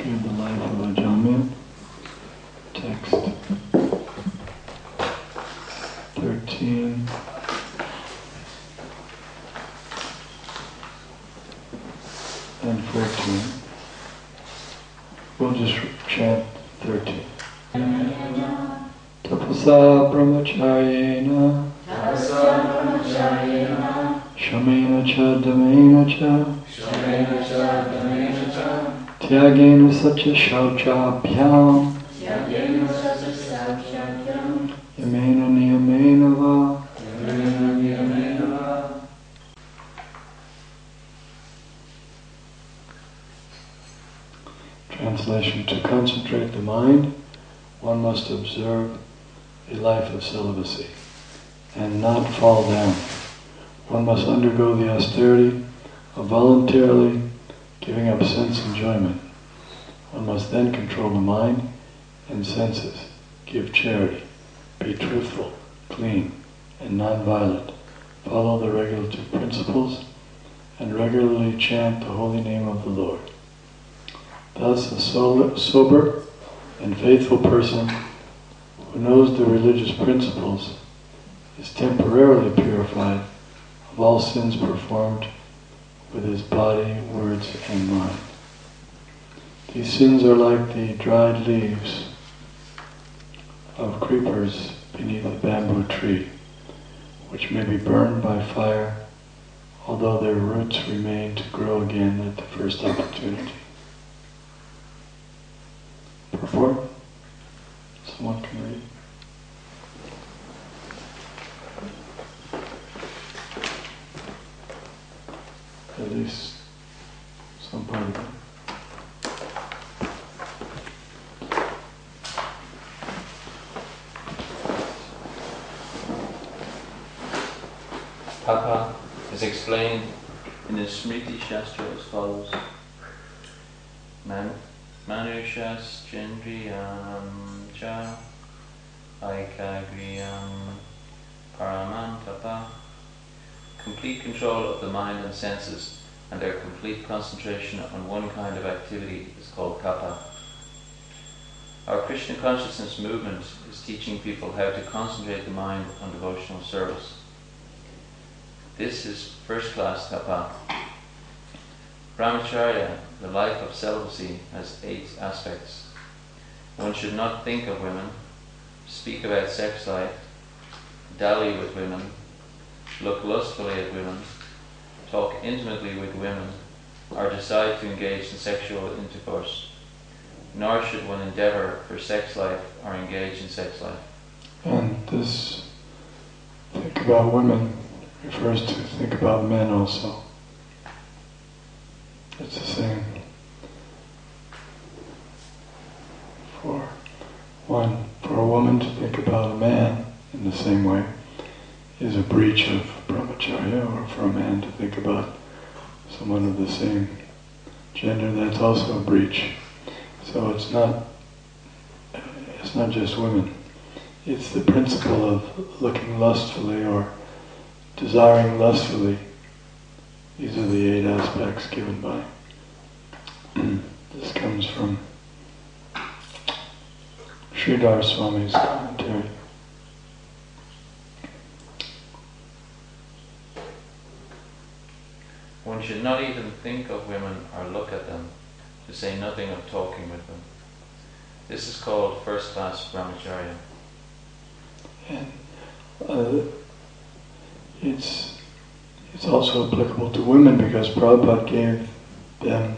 History of the Life of a Gentleman. Text 13. And 14. We'll just chant 13. Tapasa brahmacharyena Shamena cha damena cha Tyagena sacha shauchabhyam Yamena niyamena va Translation: to concentrate the mind, one must observe a life of celibacy and not fall down. One must undergo the austerity of voluntarily giving up sense enjoyment. One must then control the mind and senses, give charity, be truthful, clean, and non-violent, follow the regulative principles, and regularly chant the holy name of the Lord. Thus, a sober and faithful person who knows the religious principles is temporarily purified of all sins performed with his body, words, and mind. These sins are like the dried leaves of creepers beneath a bamboo tree, which may be burned by fire, although their roots remain to grow again at the first opportunity. Purport? Someone can read. At least some part of it. Tapa is explained in the Smriti Shastra as follows. Manushas Chendriyam Cha Aikagriyam Paramantapa. Complete control of the mind and senses and their complete concentration on one kind of activity is called tapa. Our Krishna Consciousness movement is teaching people how to concentrate the mind on devotional service. This is first-class tapa. Brahmacharya, the life of celibacy, has 8 aspects. One should not think of women, speak about sex life, dally with women, look lustfully at women, talk intimately with women, or decide to engage in sexual intercourse. Nor should one endeavor for sex life or engage in sex life. And this think about women refers to think about men also. It's the same. For a woman to think about a man in the same way is a breach of brahmacharya, or for a man to think about someone of the same gender, that's also a breach. So it's not just women. It's the principle of looking lustfully or desiring lustfully. These are the 8 aspects given by. This comes from Sridhar Swami's commentary. One should not even think of women or look at them, to say nothing of talking with them. This is called first-class brahmacharya. And it's also applicable to women because Prabhupada gave them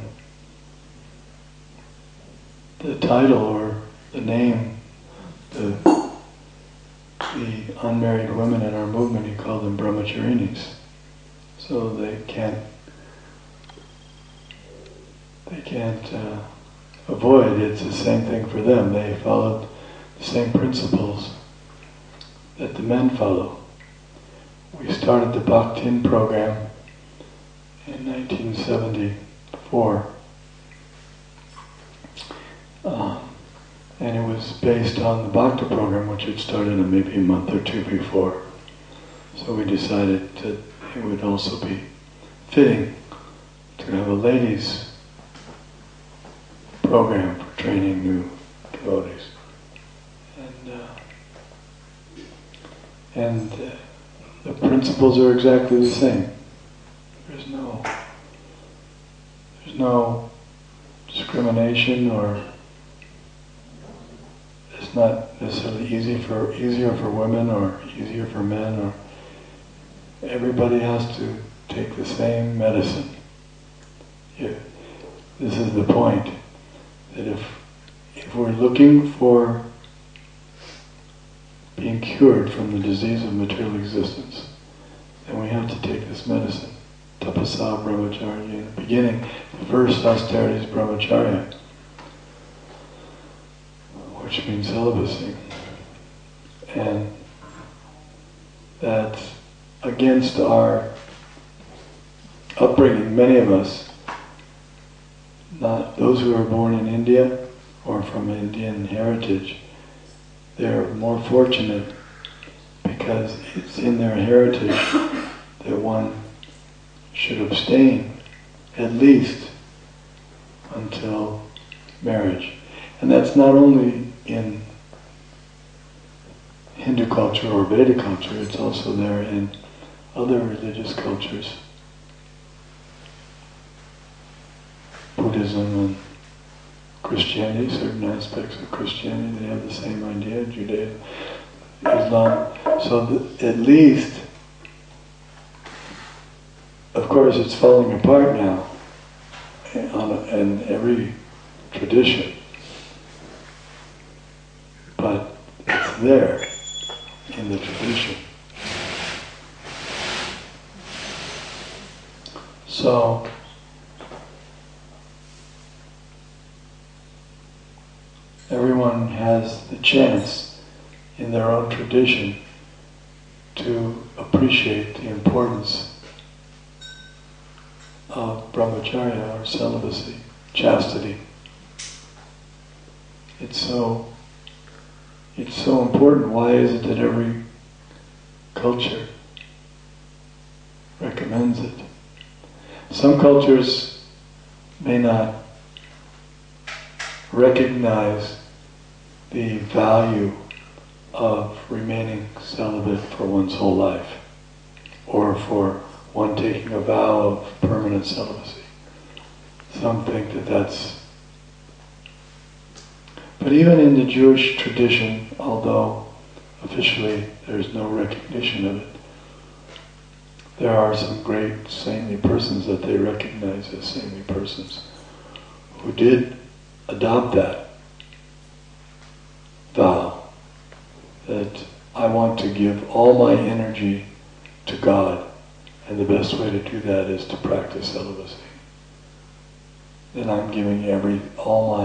the title or the name, the unmarried women in our movement, he called them brahmacharinis. So they can't avoid. It's the same thing for them. They followed the same principles that the men follow. We started the Bhaktin program in 1974, and it was based on the Bhakti program, which had started maybe a month or 2 before. So we decided that it would also be fitting to have a ladies' program for training new devotees. And the principles are exactly the same. There's no discrimination, or it's not necessarily easier for women or easier for men, or everybody has to take the same medicine. Yeah. This is the point, that if we're looking for being cured from the disease of material existence, then we have to take this medicine. Tapasa brahmacharya. In the beginning, the first austerity is brahmacharya, which means celibacy. And that's against our upbringing. Many of us, not those who are born in India or from Indian heritage, they're more fortunate because it's in their heritage that one should abstain at least until marriage. And that's not only in Hindu culture or Vedic culture, it's also there in other religious cultures. Buddhism and Christianity, certain aspects of Christianity, they have the same idea, Judaism, Islam. So at least, of course it's falling apart now in every tradition, but it's there in the tradition. So everyone has the chance in their own tradition to appreciate the importance of brahmacharya, or celibacy, chastity. It's so important. Why is it that every culture recommends it? Some cultures may not recognize the value of remaining celibate for one's whole life, or for one taking a vow of permanent celibacy. Some think that that's... But even in the Jewish tradition, although officially there's no recognition of it, there are some great saintly persons that they recognize as saintly persons who did adopt that vow, that I want to give all my energy to God, and the best way to do that is to practice celibacy. Then I'm giving all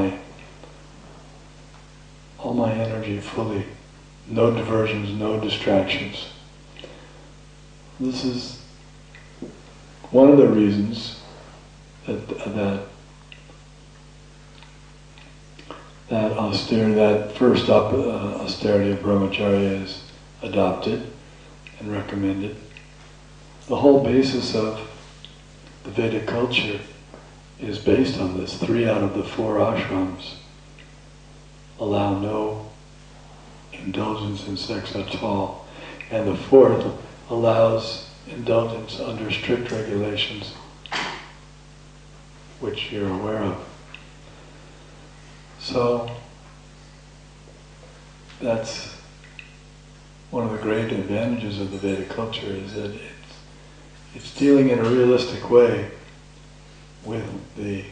my energy fully, no diversions, no distractions. This is one of the reasons that first austerity of brahmacharya is adopted and recommended. The whole basis of the Vedic culture is based on this. 3 out of the 4 ashrams allow no indulgence in sex at all, and the 4th allows indulgence under strict regulations, which you're aware of. So that's one of the great advantages of the Vedic culture, is that it's dealing in a realistic way with the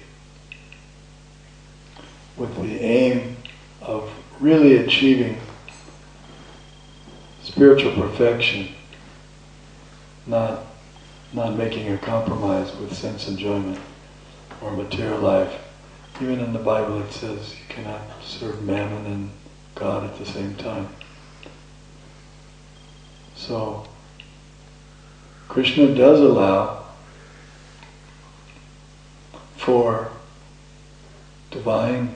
aim of really achieving spiritual perfection, not making a compromise with sense enjoyment or material life. Even in the Bible it says you cannot serve mammon and God at the same time. So Krishna does allow for divine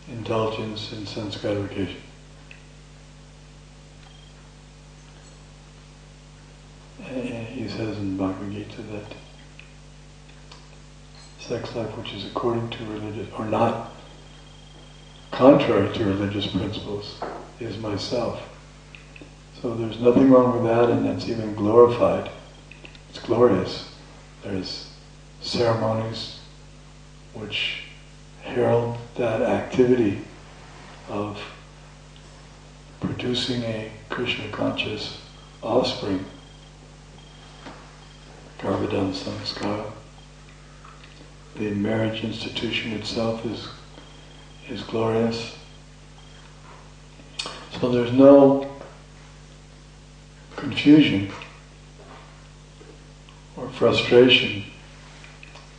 indulgence in sense gratification. He says in Bhagavad Gita that sex life which is according to religious, or not contrary to religious principles, is myself. So there's nothing wrong with that, and that's even glorified. It's glorious. There's ceremonies which herald that activity of producing a Krishna conscious offspring. Garbhadan Sanskara. The marriage institution itself is glorious. So there's no confusion or frustration,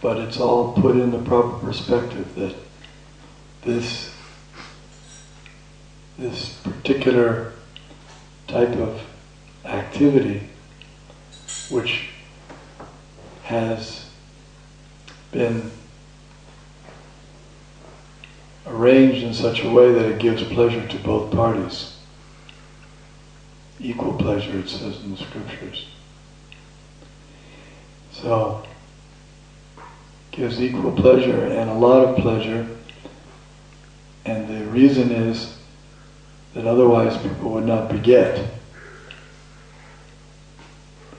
but it's all put in the proper perspective that this particular type of activity, which has been arranged in such a way that it gives pleasure to both parties. Equal pleasure, it says in the scriptures. So, gives equal pleasure and a lot of pleasure, and the reason is that otherwise people would not beget,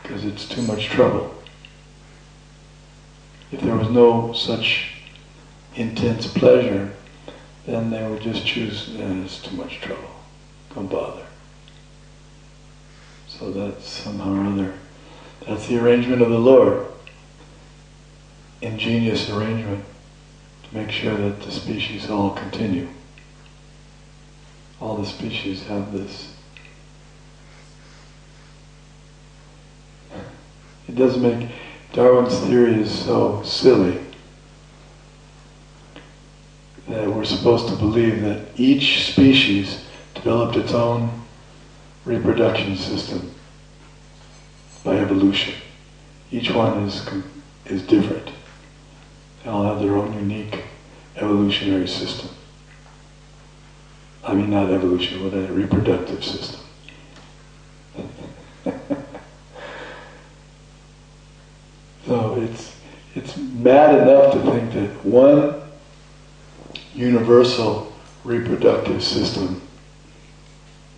because it's too much trouble. If there was no such intense pleasure, then they would just choose, it's too much trouble, don't bother. So that's somehow or other, that's the arrangement of the Lord. Ingenious arrangement to make sure that the species all continue. All the species have this. It doesn't make, Darwin's theory is so silly that we're supposed to believe that each species developed its own reproduction system by evolution. Each one is different. They all have their own unique evolutionary system. I mean, not evolution, but a reproductive system. So it's mad enough to think that one universal reproductive system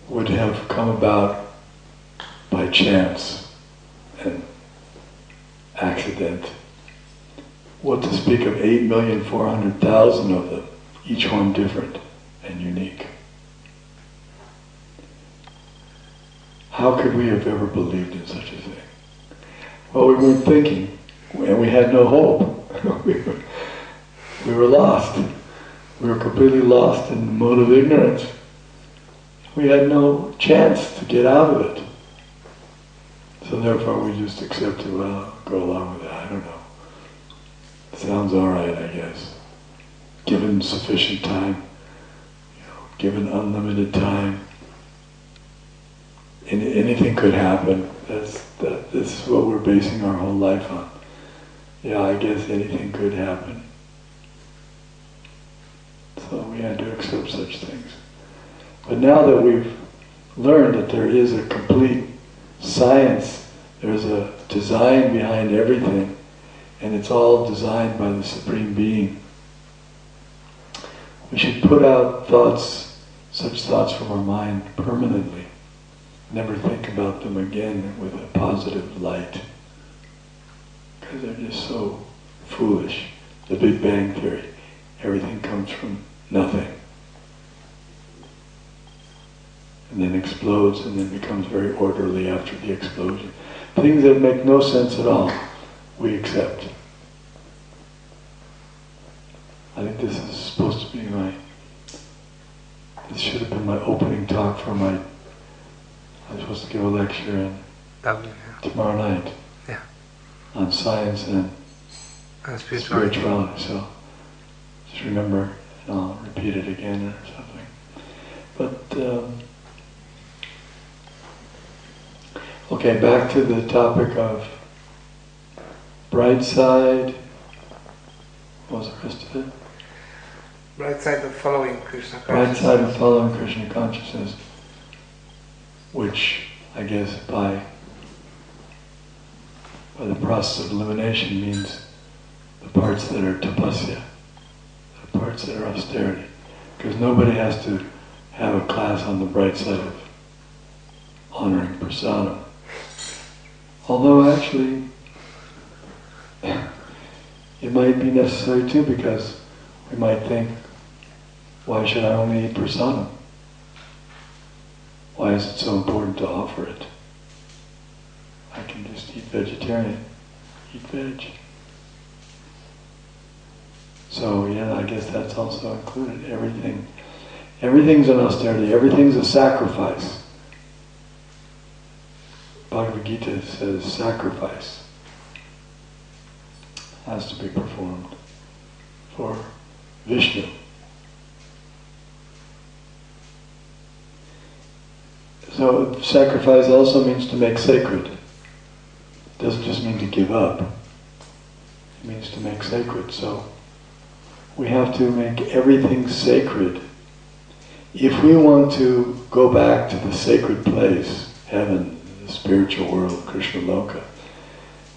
would have come about by chance and accident. What to speak of 8,400,000 of them, each one different and unique. How could we have ever believed in such a thing? Well, we weren't thinking, and we had no hope. we were lost. We were completely lost in the mode of ignorance. We had no chance to get out of it. So therefore we just accepted, well, go along with it, I don't know. Sounds alright, I guess. Given sufficient time, given unlimited time, anything could happen. This is what we're basing our whole life on. Yeah, I guess anything could happen. So we had to accept such things. But now that we've learned that there is a complete science, there's a design behind everything, and it's all designed by the Supreme Being, we should put out thoughts, such thoughts from our mind permanently. Never think about them again with a positive light, because they're just so foolish. The Big Bang Theory, everything comes from nothing, and then explodes, and then becomes very orderly after the explosion. Things that make no sense at all, we accept. I think this is supposed to be this should have been my opening talk for I'm supposed to give a lecture tomorrow night on science and spirituality. So just remember, and I'll repeat it again or something. But okay, back to the topic of bright side. What was the rest of it? Bright side of following Krishna consciousness. Bright side of following Krishna consciousness, which I guess by the process of elimination means the parts that are tapasya, the parts that are austerity. Because nobody has to have a class on the bright side of honoring prasadam. Although actually, it might be necessary too, because we might think, why should I only eat prasadam? Why is it so important to offer it? I can just eat vegetarian, eat veg. So yeah, I guess that's also included. Everything's an austerity, everything's a sacrifice. Bhagavad Gita says sacrifice has to be performed for Vishnu. So sacrifice also means to make sacred. It doesn't just mean to give up. It means to make sacred. So we have to make everything sacred. If we want to go back to the sacred place, heaven, the spiritual world, Krishna Loka,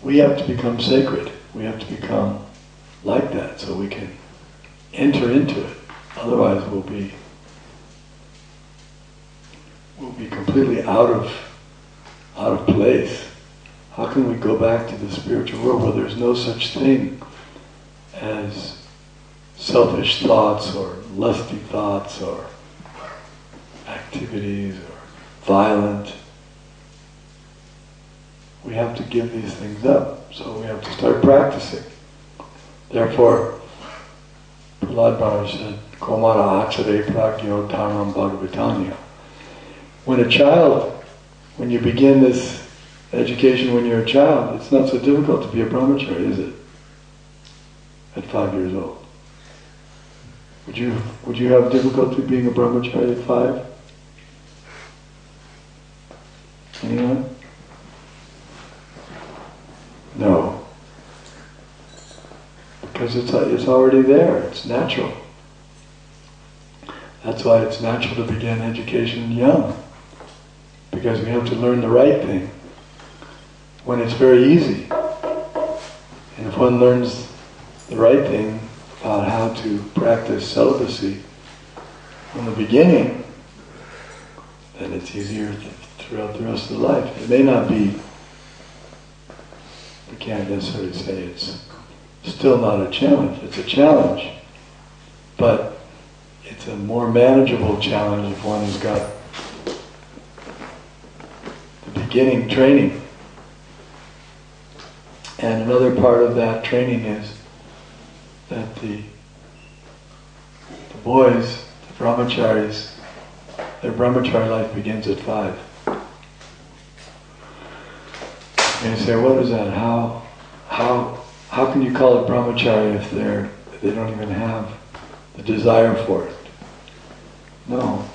we have to become sacred. We have to become like that so we can enter into it. Otherwise we'll be completely out of place. How can we go back to the spiritual world where there's no such thing as selfish thoughts or lusty thoughts or activities or violent? We have to give these things up, so we have to start practicing. Therefore, Prahlad Maharaj said, Komara achare pragyo dharmam bhagavatanya. When you begin this education when you're a child, it's not so difficult to be a brahmachari, is it? At 5 years old. Would you have difficulty being a brahmachari at 5? Anyone? No. Because it's already there, it's natural. That's why it's natural to begin education young. Because we have to learn the right thing when it's very easy. And if one learns the right thing about how to practice celibacy from the beginning, then it's easier throughout the rest of the life. It may not be, we can't necessarily say it's still not a challenge. It's a challenge, but it's a more manageable challenge if one has got the beginning training. And another part of that training is that the boys, the brahmacharis, their brahmachari life begins at 5. And you say, what is that? How can you call it brahmachari if they don't even have the desire for it? No,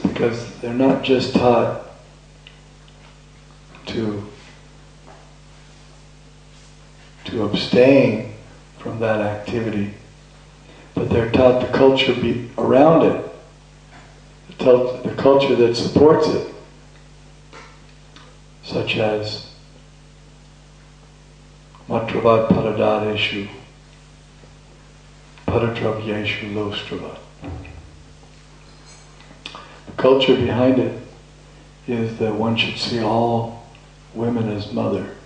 because they're not just taught to abstain from that activity, but they're taught the culture around it, the culture that supports it, such as matravad paradadeshu, paradravyeshu lostravat. The culture behind it is that one should see all women as mother,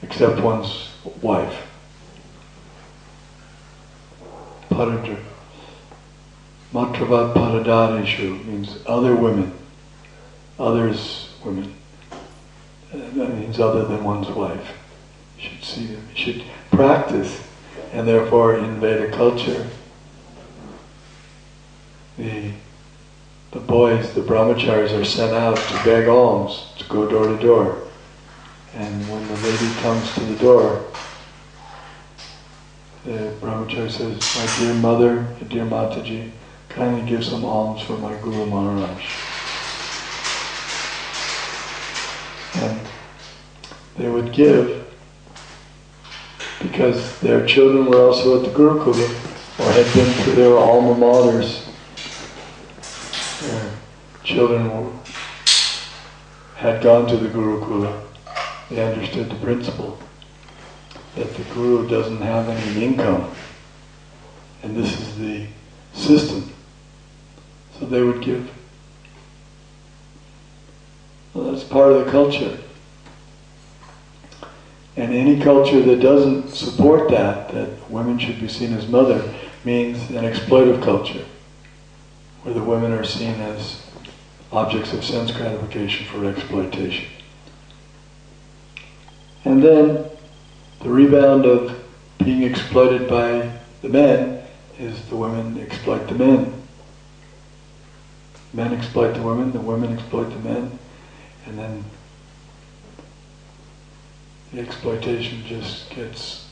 except one's wife. Matravad paradadeshu means other women, others women. That means other than one's wife. You should see them, you should practice. And therefore in Veda culture, the boys, the brahmacharis, are sent out to beg alms, to go door to door. And when the lady comes to the door, the brahmachari says, my dear mother, dear Mataji, kindly give some alms for my Guru Maharaj. And they would give because their children were also at the Gurukula or had been to their alma maters. Their children had gone to the Gurukula. They understood the principle. that the guru doesn't have any income, and this is the system. So they would give. Well, that's part of the culture. And any culture that doesn't support that women should be seen as mother, means an exploitive culture, where the women are seen as objects of sense gratification for exploitation. And then the rebound of being exploited by the men is the women exploit the men. Men exploit the women exploit the men, and then the exploitation just gets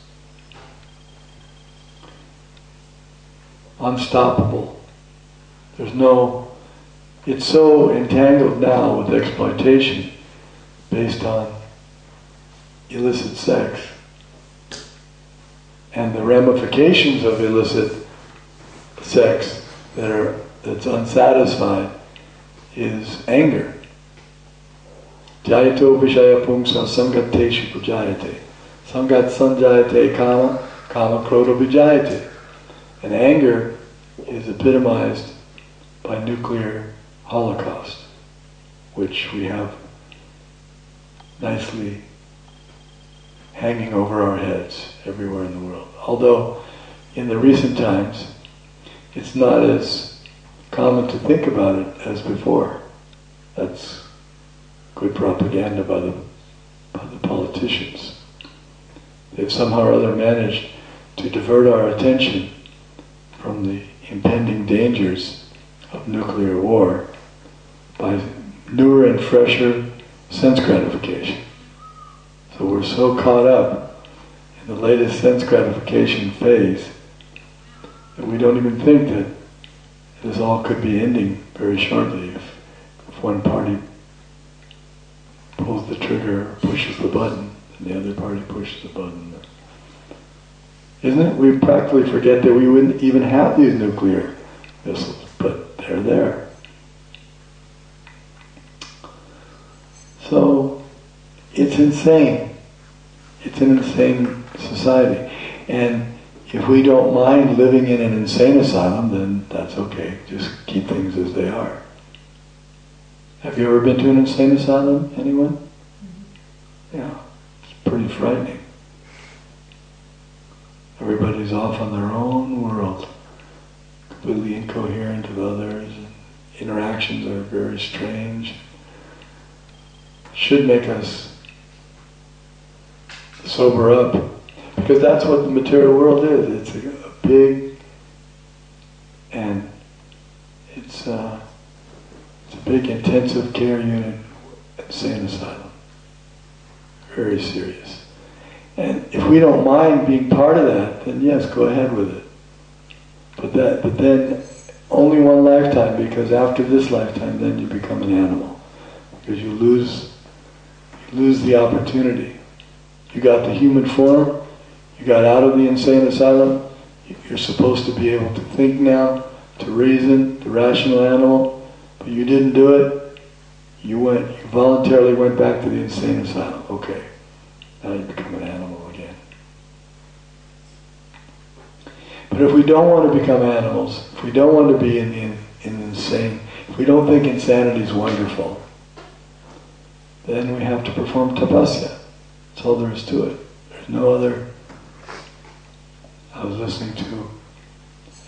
unstoppable. It's so entangled now with exploitation based on illicit sex. And the ramifications of illicit sex that's unsatisfied is anger. Jayato vishaya pungsa sangateshu pujayate. Sangat sanjayate kama, kama krodha vijayate. And anger is epitomized by nuclear holocaust, which we have nicely hanging over our heads everywhere in the world. Although in the recent times, it's not as common to think about it as before. That's good propaganda by the politicians. They've somehow or other managed to divert our attention from the impending dangers of nuclear war by newer and fresher sense gratification. So we're so caught up in the latest sense gratification phase that we don't even think that this all could be ending very shortly if one party pulls the trigger or pushes the button and the other party pushes the button. Isn't it? We practically forget that we wouldn't even have these nuclear missiles, but they're there. So, it's insane. It's an insane society. And if we don't mind living in an insane asylum, then that's okay. Just keep things as they are. Have you ever been to an insane asylum? Anyone? Yeah. It's pretty frightening. Everybody's off on their own world, completely incoherent with others, and interactions are very strange. Should make us sober up, because that's what the material world is. It's a big, and it's a big intensive care unit, insane asylum. Very serious. And if we don't mind being part of that, then yes, go ahead with it. But then only one lifetime, because after this lifetime, then you become an animal, because you lose the opportunity. You got the human form, you got out of the insane asylum, you're supposed to be able to think now, to reason, the rational animal, but you didn't do it, you voluntarily went back to the insane asylum. Okay, now you become an animal again. But if we don't want to become animals, if we don't want to be in insane, if we don't think insanity is wonderful, then we have to perform tapasya. That's all there is to it. There's no other. I was listening to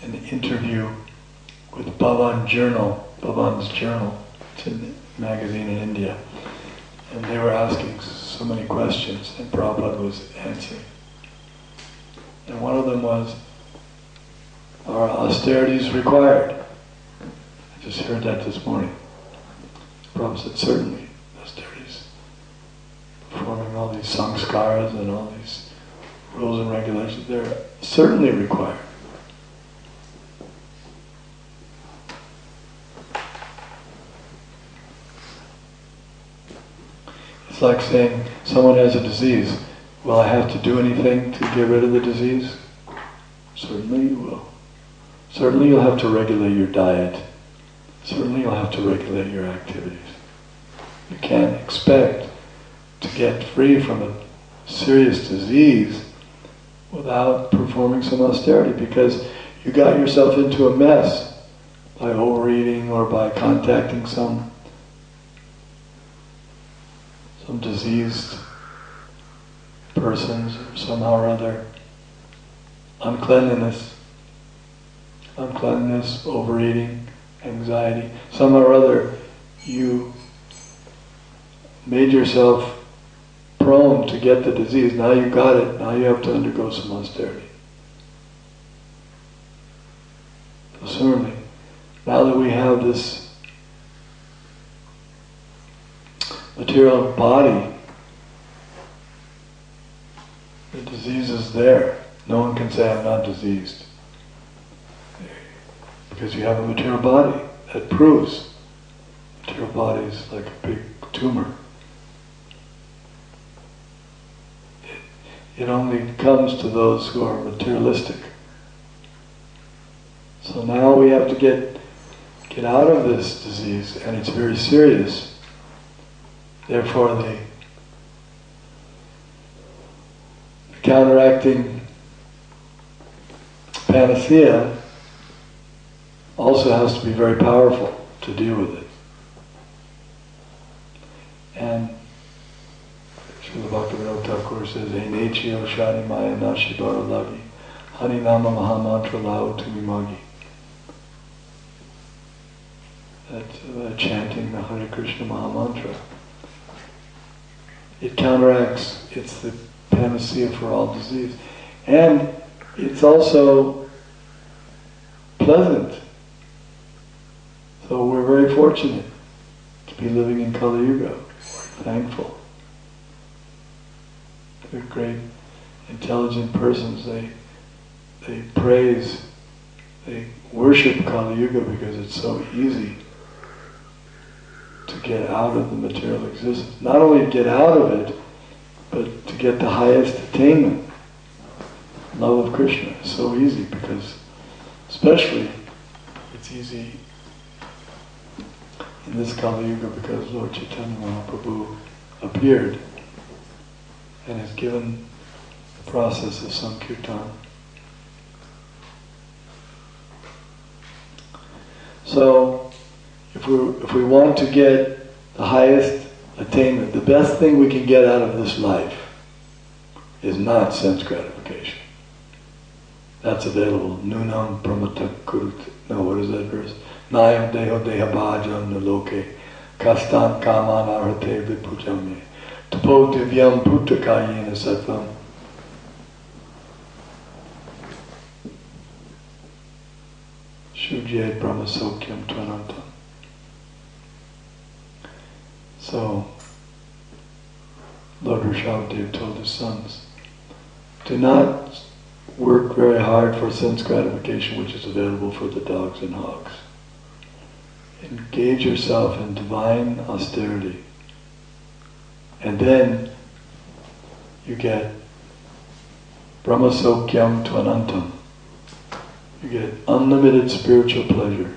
an interview with Bhavan's Journal. It's a magazine in India. And they were asking so many questions, and Prabhupada was answering. And one of them was, are austerities required? I just heard that this morning. Prabhupada said, certainly, austerities. Performing all these samskaras and all these rules and regulations, they're certainly required. It's like saying someone has a disease. Will I have to do anything to get rid of the disease? Certainly you will. Certainly you'll have to regulate your diet. Certainly you'll have to regulate your activities. You can't expect to get free from a serious disease without performing some austerity, because you got yourself into a mess by overeating or by contacting some diseased persons or somehow or other. Uncleanliness, overeating, anxiety, somehow or other you made yourself prone to get the disease. Now you got it, now you have to undergo some austerity. So similarly, now that we have this material body, the disease is there. No one can say I'm not diseased. Because you have a material body. That proves material body is like a big tumor. It only comes to those who are materialistic. So now we have to get out of this disease, and it's very serious. Therefore the counteracting panacea also has to be very powerful to deal with it. And Srila Bhaktivinoda Thakur says, Einechio Shani Maya Nashi Lagi, Hani Nama Mahamantra Lao Tumimagi. That's chanting the Hare Krishna Mahamantra. It counteracts, it's the panacea for all disease. And it's also pleasant. So we're very fortunate to be living in Kali Yuga. We're thankful. They're great, intelligent persons. They praise, they worship Kali Yuga because it's so easy to get out of the material existence. Not only to get out of it, but to get the highest attainment. Love of Krishna is so easy because, especially, it's easy in this Kali Yuga because Lord Chaitanya Mahaprabhu appeared and has given the process of Sankirtan. So, if we want to get the highest attainment, the best thing we can get out of this life is not sense gratification. That's available. Nunam pramata kurut. No, what is that verse? Nayam deho deha bhajam naloke kastan kaman arhate vipujamye tapo divyam putakayena sattvam. Shujyet brahmasokyam tvanantam. So, Lord Rishabhdev told his sons, do not work very hard for sense gratification which is available for the dogs and hogs. Engage yourself in divine austerity. And then you get brahmasokyam tvanantam. You get unlimited spiritual pleasure,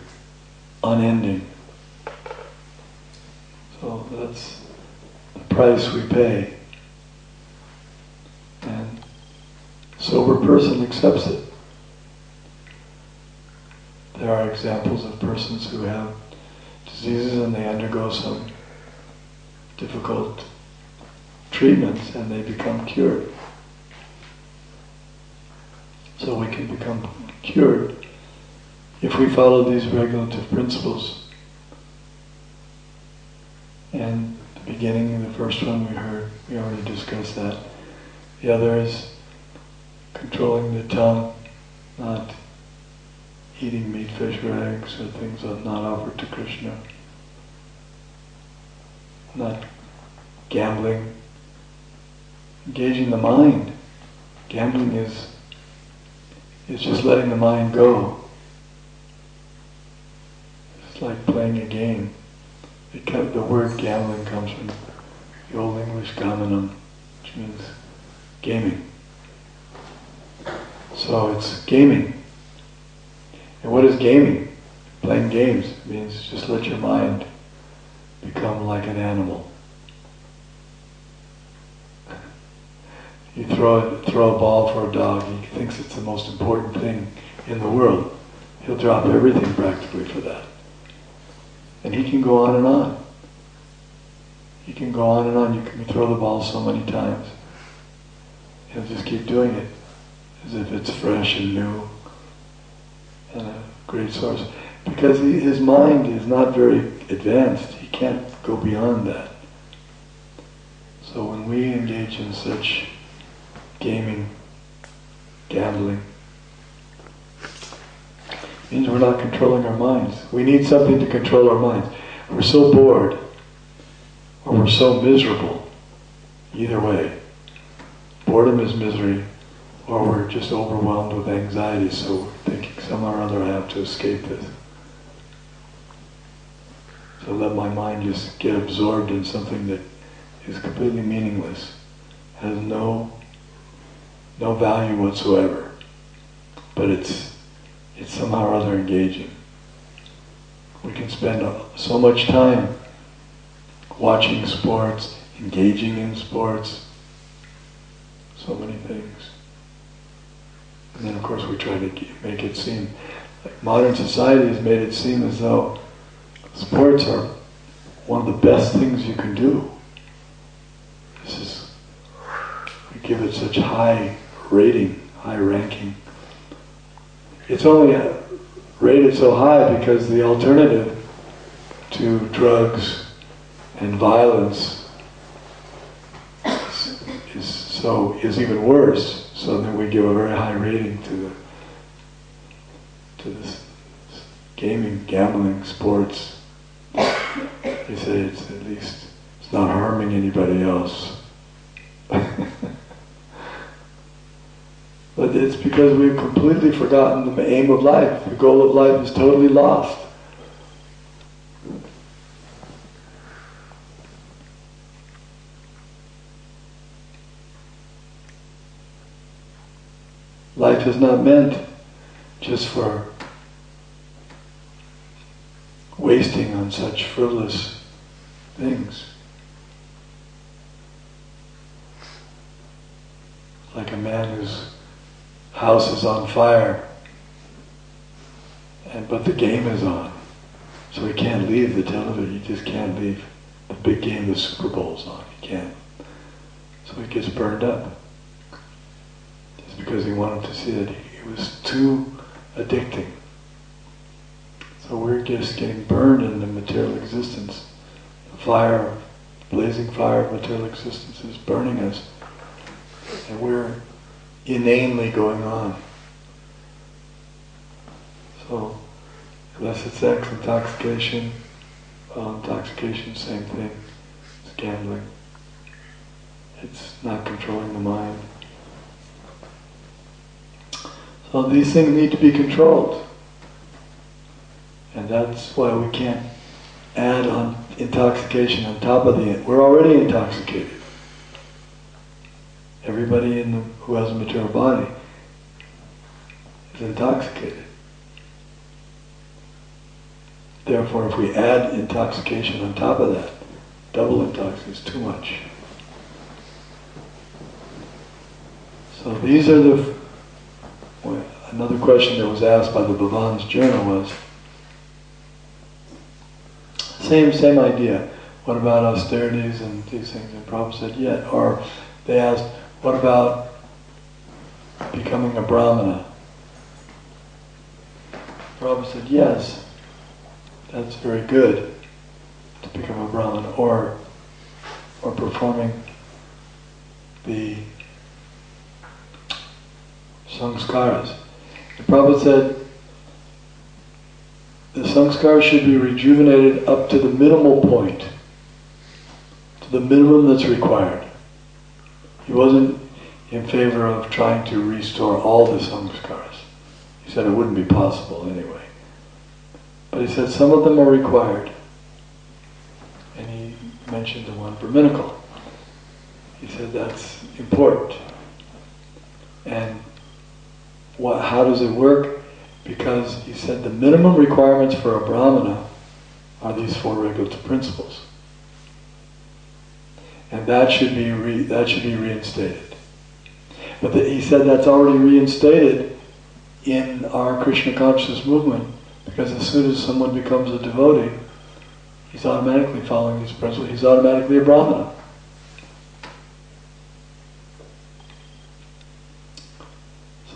unending. So that's the price we pay. And a sober person accepts it. There are examples of persons who have diseases and they undergo some difficult treatments and they become cured. So we can become cured if we follow these regulative principles. And the beginning, the first one we heard, we already discussed that. The other is controlling the tongue, not eating meat, fish, or eggs, or things that are not offered to Krishna. Not gambling. Engaging the mind. Gambling is just letting the mind go. It's like playing a game. The word gambling comes from the Old English gamanam, which means gaming. So it's gaming. And what is gaming? Playing games means just let your mind become like an animal. You throw a ball for a dog, he thinks it's the most important thing in the world. He'll drop everything practically for that. And he can go on and on. He can go on and on. You can throw the ball so many times. He'll just keep doing it as if it's fresh and new and a great source. Because his mind is not very advanced. He can't go beyond that. So when we engage in such gaming, gambling, it means we're not controlling our minds. We need something to control our minds. We're so bored, or we're so miserable. Either way, boredom is misery, or we're just overwhelmed with anxiety, so we're thinking somehow or other I have to escape this. So let my mind just get absorbed in something that is completely meaningless, has no value whatsoever, but it's somehow or other engaging. We can spend so much time watching sports, engaging in sports, so many things. And then of course we try to make it seem, like modern society has made it seem as though sports are one of the best things you can do. We give it such high rating, high ranking. It's only rated so high because the alternative to drugs and violence is even worse. So then we give a very high rating to this gaming, gambling, sports. They say it's at least it's not harming anybody else. But it's because we've completely forgotten the aim of life. The goal of life is totally lost. Life is not meant just for wasting on such frivolous things. Like a man whose house is on fire, but the game is on. So he can't leave the television, he just can't leave. The big game, the Super Bowl's on, he can't. So he gets burned up. Just because he wanted to see that it was too addicting. So we're just getting burned in the material existence. The fire, blazing fire of material existence is burning us. And we're inanely going on. So, illicit sex, intoxication, intoxication, same thing. It's gambling. It's not controlling the mind. So these things need to be controlled. And that's why we can't add on intoxication on top of we're already intoxicated. Everybody who has a material body is intoxicated. Therefore, if we add intoxication on top of that, double intoxication is too much. So these are another question that was asked by the Bhavan's journal was, same idea. What about austerities and these things? And Prabhupada said, yeah. Or they asked, what about becoming a Brahmana? Prabhupada said, yes, that's very good to become a Brahmana, or performing the samskaras. And Prabhupada said, the samskaras should be rejuvenated up to the minimal point, to the minimum that's required. He wasn't in favor of trying to restore all the samskaras. He said it wouldn't be possible anyway. But he said some of them are required. And he mentioned the one Brahminical. He said that's important. And how does it work? Because he said the minimum requirements for a Brahmana are these four regulative principles. And that should be reinstated. But he said that's already reinstated in our Krishna Consciousness movement, because as soon as someone becomes a devotee, he's automatically following these principles. He's automatically a Brahmana.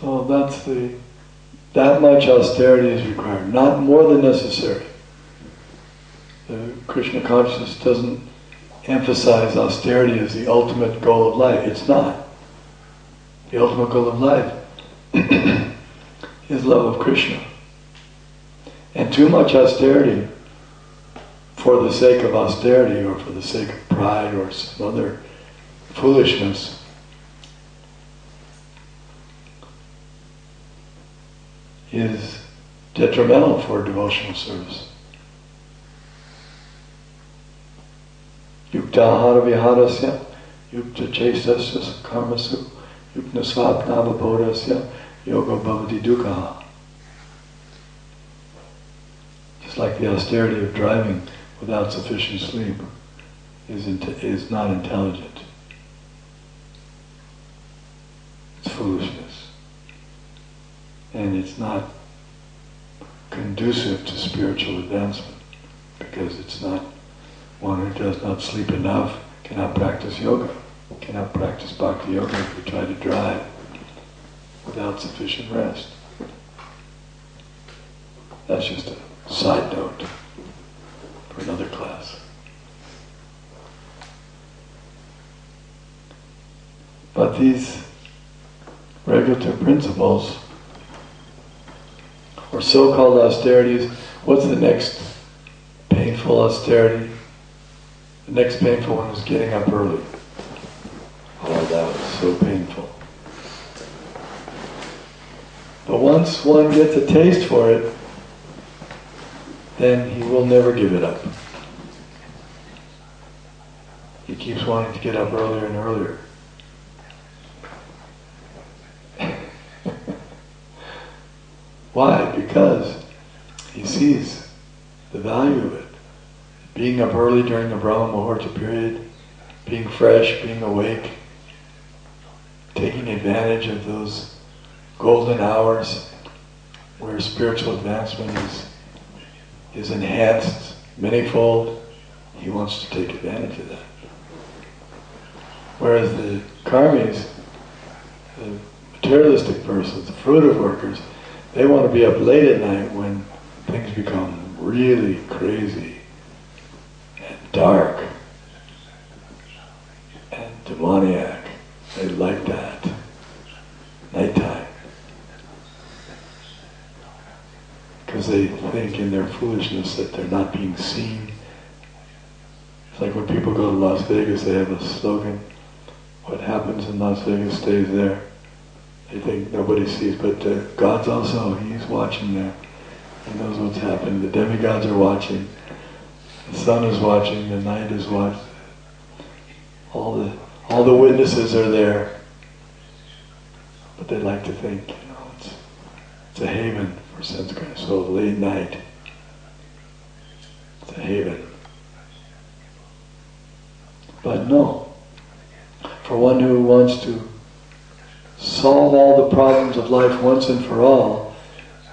So that much austerity is required, not more than necessary. The Krishna Consciousness doesn't emphasize austerity as the ultimate goal of life. It's not. The ultimate goal of life is love of Krishna. And too much austerity for the sake of austerity or for the sake of pride or some other foolishness is detrimental for devotional service. Yukta ahara viharasya, yukta chestasya karmasu, yukta swapnava bodhasya, yoga bhavati dukkha. Just like the austerity of driving without sufficient sleep is not intelligent. It's foolishness. And it's not conducive to spiritual advancement, because it's not one who does not sleep enough, cannot practice yoga, cannot practice bhakti yoga if you try to drive without sufficient rest. That's just a side note for another class. But these regulative principles, or so-called austerities, what's the next painful austerity? The next painful one is getting up early. Oh, that was so painful. But once one gets a taste for it, then he will never give it up. He keeps wanting to get up earlier and earlier. Why? Because he sees the value of it. Being up early during the Brahma Muhurta period, being fresh, being awake, taking advantage of those golden hours where spiritual advancement is enhanced manifold. He wants to take advantage of that. Whereas the karmis, the materialistic persons, the fruitive workers, they want to be up late at night when things become really crazy and dark and demoniac. They like that. Nighttime. Because they think in their foolishness that they're not being seen. It's like when people go to Las Vegas, they have a slogan, what happens in Las Vegas stays there. They think nobody sees, but God's also, He's watching there. He knows what's happening. The demigods are watching. The sun is watching. The night is watching. All the witnesses are there. But they like to think, it's a haven for sense kind. So late night, it's a haven. But no, for one who wants to solve all the problems of life once and for all,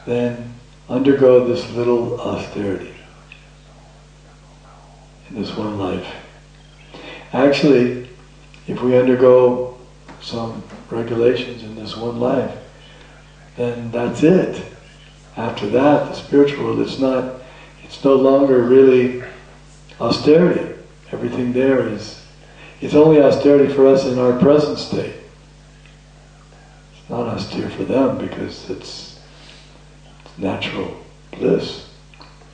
then undergo this little austerity in this one life. Actually, if we undergo some regulations in this one life, then that's it. After that, the spiritual world, it's no longer really austerity. Everything there it's only austerity for us in our present state. It's not austere for them because it's natural bliss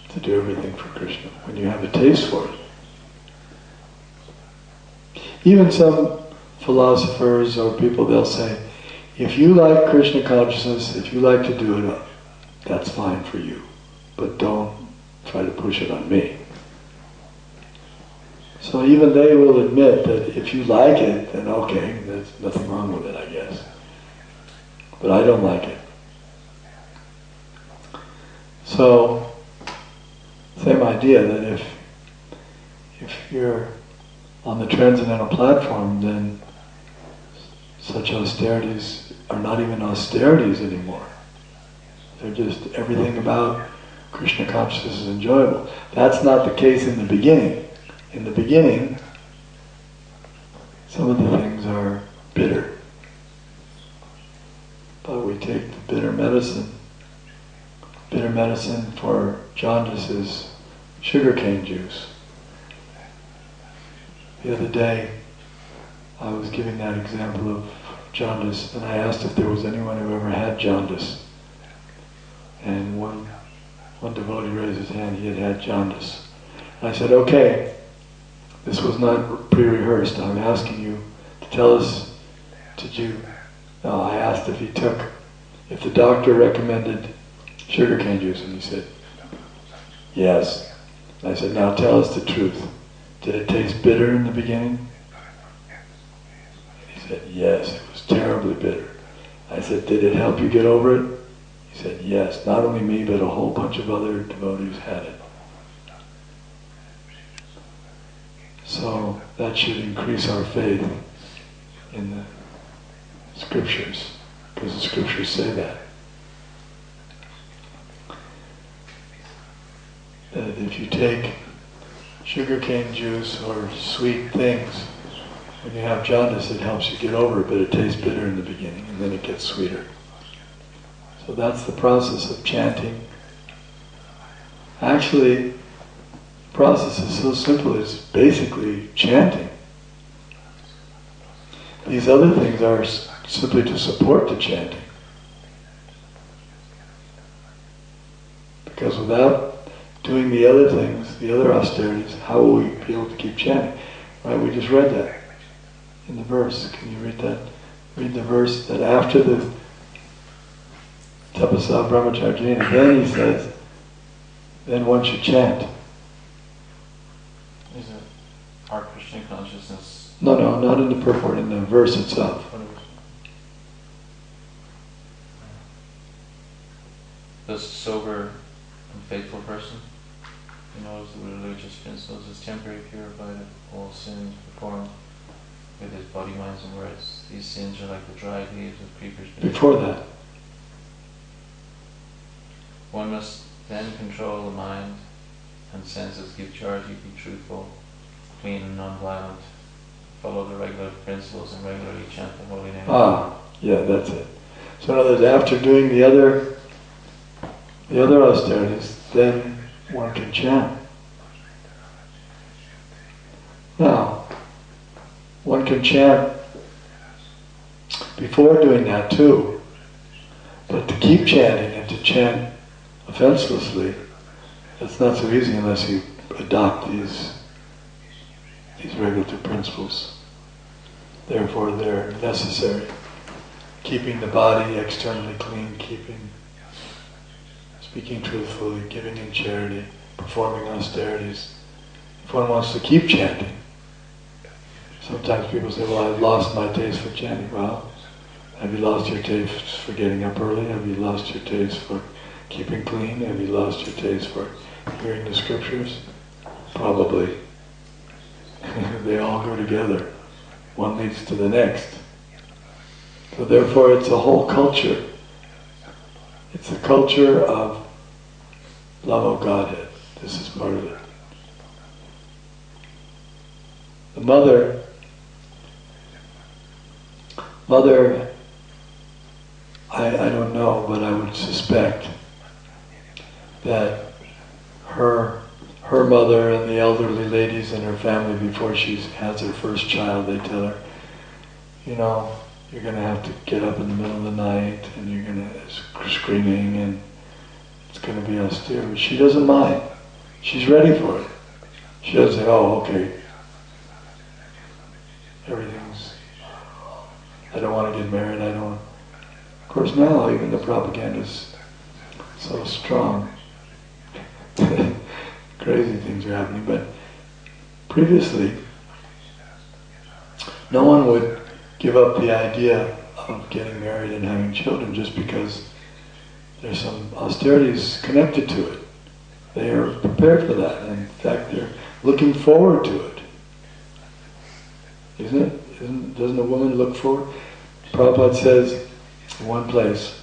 to do everything for Krishna when you have a taste for it. Even some philosophers or people, they'll say, if you like Krishna consciousness, if you like to do it, that's fine for you. But don't try to push it on me. So even they will admit that if you like it, then okay, there's nothing wrong with it, I guess. But I don't like it. So, same idea that if you're on the transcendental platform, then such austerities are not even austerities anymore. They're just everything about Krishna consciousness is enjoyable. That's not the case in the beginning. In the beginning, some of the things are bitter. But we take the bitter medicine. Bitter medicine for jaundice is sugarcane juice. The other day, I was giving that example of jaundice, and I asked if there was anyone who ever had jaundice. And one devotee raised his hand, he had jaundice. And I said, okay, this was not pre-rehearsed. I'm asking you to tell us, I asked if the doctor recommended sugarcane juice, and he said, yes. And I said, now tell us the truth. Did it taste bitter in the beginning? And he said, yes, it was terribly bitter. I said, did it help you get over it? He said, yes. Not only me, but a whole bunch of other devotees had it. So that should increase our faith in the scriptures, because the scriptures say that. That if you take sugarcane juice or sweet things, when you have jaundice, it helps you get over it, but it tastes bitter in the beginning, and then it gets sweeter. So that's the process of chanting. Actually, the process is so simple, it's basically chanting. These other things are simply to support the chanting. Because without doing the other things, the other austerities, how will we be able to keep chanting? Right, we just read that in the verse. Can you read that? Read the verse that after the Tapasa Brahmacharya, then he says, then one should chant. Is it our Krishna consciousness? No, not in the purport, in the verse itself. The sober and faithful person who knows the religious principles is temporarily purified of all sins performed with his body, minds and words. These sins are like the dried leaves of creepers. Before that. One must then control the mind and senses, give charity, be truthful, clean and non-violent, follow the regular principles and regularly chant the holy name. Yeah, that's it. So in other words, after doing the other austerities, then one can chant. Now, one can chant before doing that too, but to keep chanting and to chant offenselessly, that's not so easy unless you adopt these regulative principles. Therefore, they're necessary. Keeping the body externally clean, speaking truthfully, giving in charity, performing austerities. If one wants to keep chanting, sometimes people say, well, I've lost my taste for chanting. Well, have you lost your taste for getting up early? Have you lost your taste for keeping clean? Have you lost your taste for hearing the scriptures? Probably. They all go together. One leads to the next. So therefore it's a whole culture. It's a culture of love of Godhead. This is part of it. The mother, I don't know, but I would suspect that her mother and the elderly ladies in her family, before she has her first child, they tell her, you're going to have to get up in the middle of the night and you're going to screaming and it's going to be austere. But she doesn't mind. She's ready for it. She doesn't say, oh, okay, I don't want to get married, Of course now even the propaganda is so strong. Crazy things are happening, but previously no one would give up the idea of getting married and having children just because there's some austerities connected to it. They are prepared for that, and in fact they're looking forward to it. Doesn't a woman look forward? Prabhupada says in one place,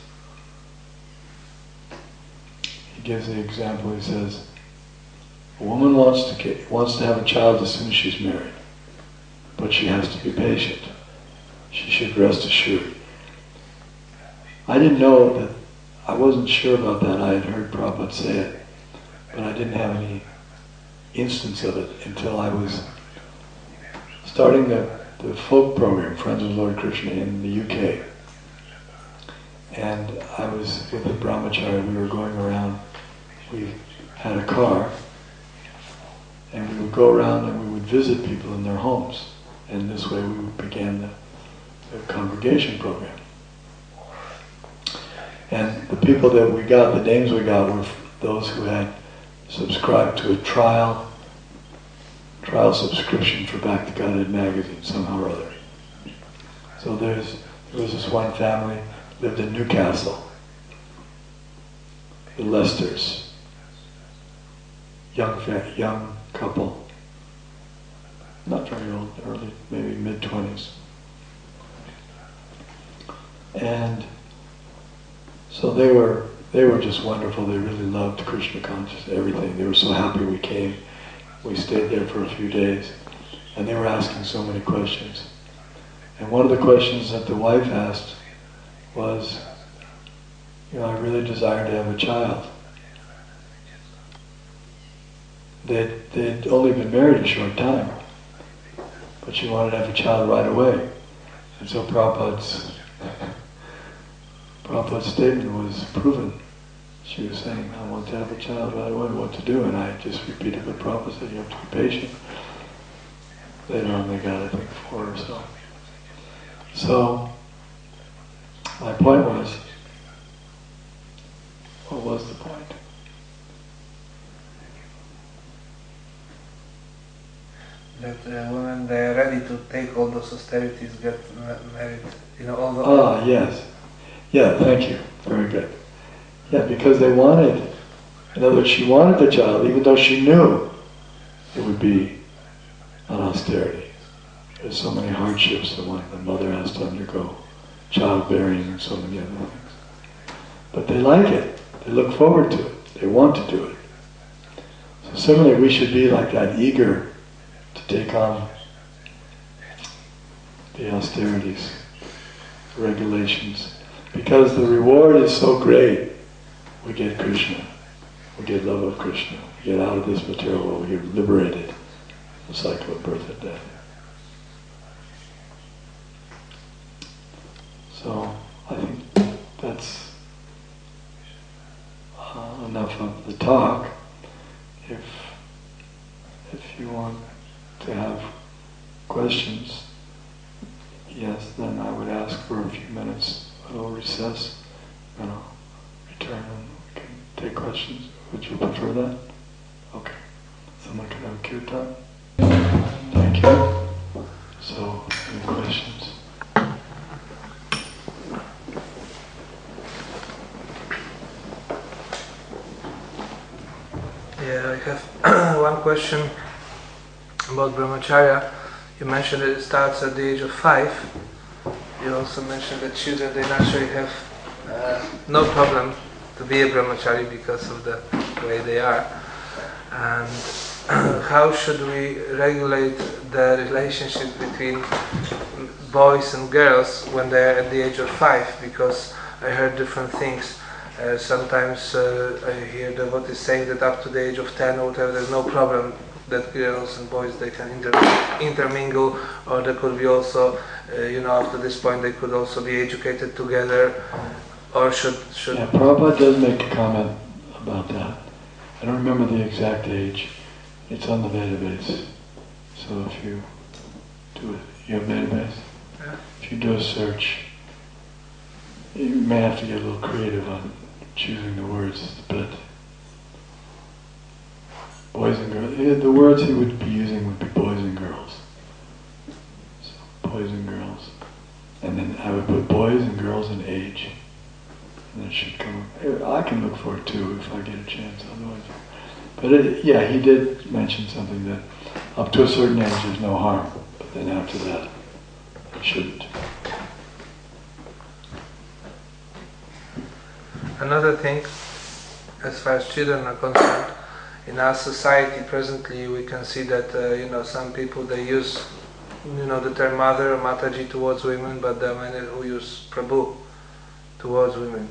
he gives the example, he says, a woman wants to have a child as soon as she's married, but she has to be patient. She should rest assured. I didn't know that, I wasn't sure about that. I had heard Prabhupada say it, but I didn't have any instance of it until I was starting the folk program, Friends of Lord Krishna, in the UK. And I was with a brahmachari, we were going around, we had a car, and we would go around and we would visit people in their homes. And this way we began the congregation program. And the people that we got, the names we got, were those who had subscribed to a trial subscription for Back to Godhead magazine, somehow or other. So there was this one family, lived in Newcastle, the Lesters, young couple, not very old, early, maybe mid-20s. And so they were just wonderful. They really loved Krishna Consciousness, everything. They were so happy we came. We stayed there for a few days, and they were asking so many questions. And one of the questions that the wife asked was, I really desire to have a child. They'd only been married a short time, but she wanted to have a child right away. And so Prabhupada's statement was proven. She was saying, I want to have a child right away, what to do? And I just repeated what Prabhupada said, you have to be patient. Later on they got, I think, 4 or so. So, my point was, what was the point? That when they are ready to take all those austerities, get married, all the... Ah, yes. Yeah, thank you. Very good. Yeah, because they wanted, in other words, she wanted the child, even though she knew it would be an austerity. There's so many hardships that the mother has to undergo, childbearing and so many other things. But they like it. They look forward to it. They want to do it. So similarly, we should be like that, eager to take on the austerities, the regulations. Because the reward is so great, we get Krishna, we get love of Krishna, we get out of this material world, we get liberated from the cycle of birth and death. So, I think that's enough of the talk. If you want to have questions, yes, then I would ask for a few minutes. I'll recess and I'll return and we can take questions. Would you prefer that? Okay. Someone can have a kirtan. Thank you. So, any questions? Yeah, I have one question about brahmacharya. You mentioned that it starts at the age of 5. You also mentioned that children, they naturally have no problem to be a brahmachari because of the way they are. And how should we regulate the relationship between boys and girls when they are at the age of 5? Because I heard different things. Sometimes I hear devotees saying that up to the age of 10 or whatever, there's no problem that girls and boys, they can intermingle, or there could be also, after this point they could also be educated together, or should... Yeah, Prabhupada does make a comment about that. I don't remember the exact age. It's on the database. So if you do it, you have a database? Yeah. If you do a search, you may have to get a little creative on choosing the words, but boys and girls, the words he would be using would be boys and girls. So, boys and girls. And then I would put boys and girls in age. And it should come, I can look for it too if I get a chance, otherwise. But he did mention something that up to a certain age there's no harm, but then after that, it shouldn't. another thing, as far as children are concerned, in our society presently we can see that some people they use the term mother or Mataji towards women, but there are many who use Prabhu towards women,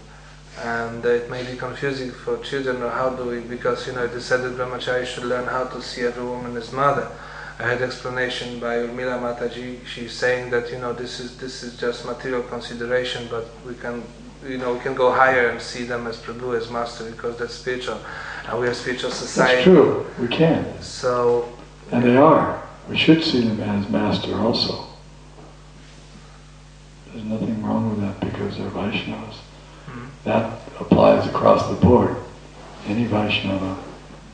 and it may be confusing for children. Or how do we? Because it is said that brahmachari should learn how to see every woman as mother. I had explanation by Urmila Mataji. She's saying that this is just material consideration, but we can we can go higher and see them as Prabhu, as master, because that's spiritual, and we are spiritual society. It's true. We can. So. And they are. We should see them as master also. There's nothing wrong with that because they're Vaishnavas. Mm-hmm. That applies across the board. Any Vaishnava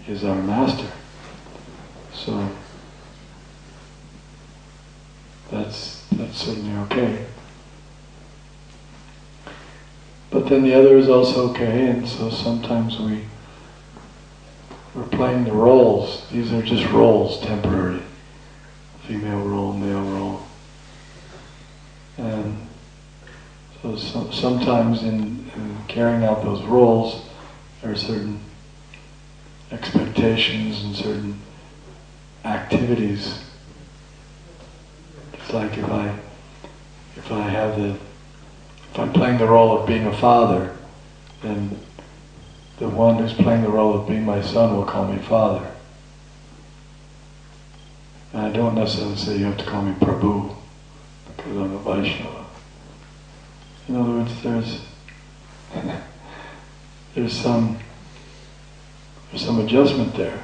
is our master. So that's certainly okay. But then the other is also okay, and so sometimes we're playing the roles. These are just roles, temporary. Female role, male role. And so sometimes in carrying out those roles, there are certain expectations and certain activities. It's like if I'm playing the role of being a father, then the one who's playing the role of being my son will call me father. And I don't necessarily say you have to call me Prabhu, because I'm a Vaishnava. In other words, there's some adjustment there.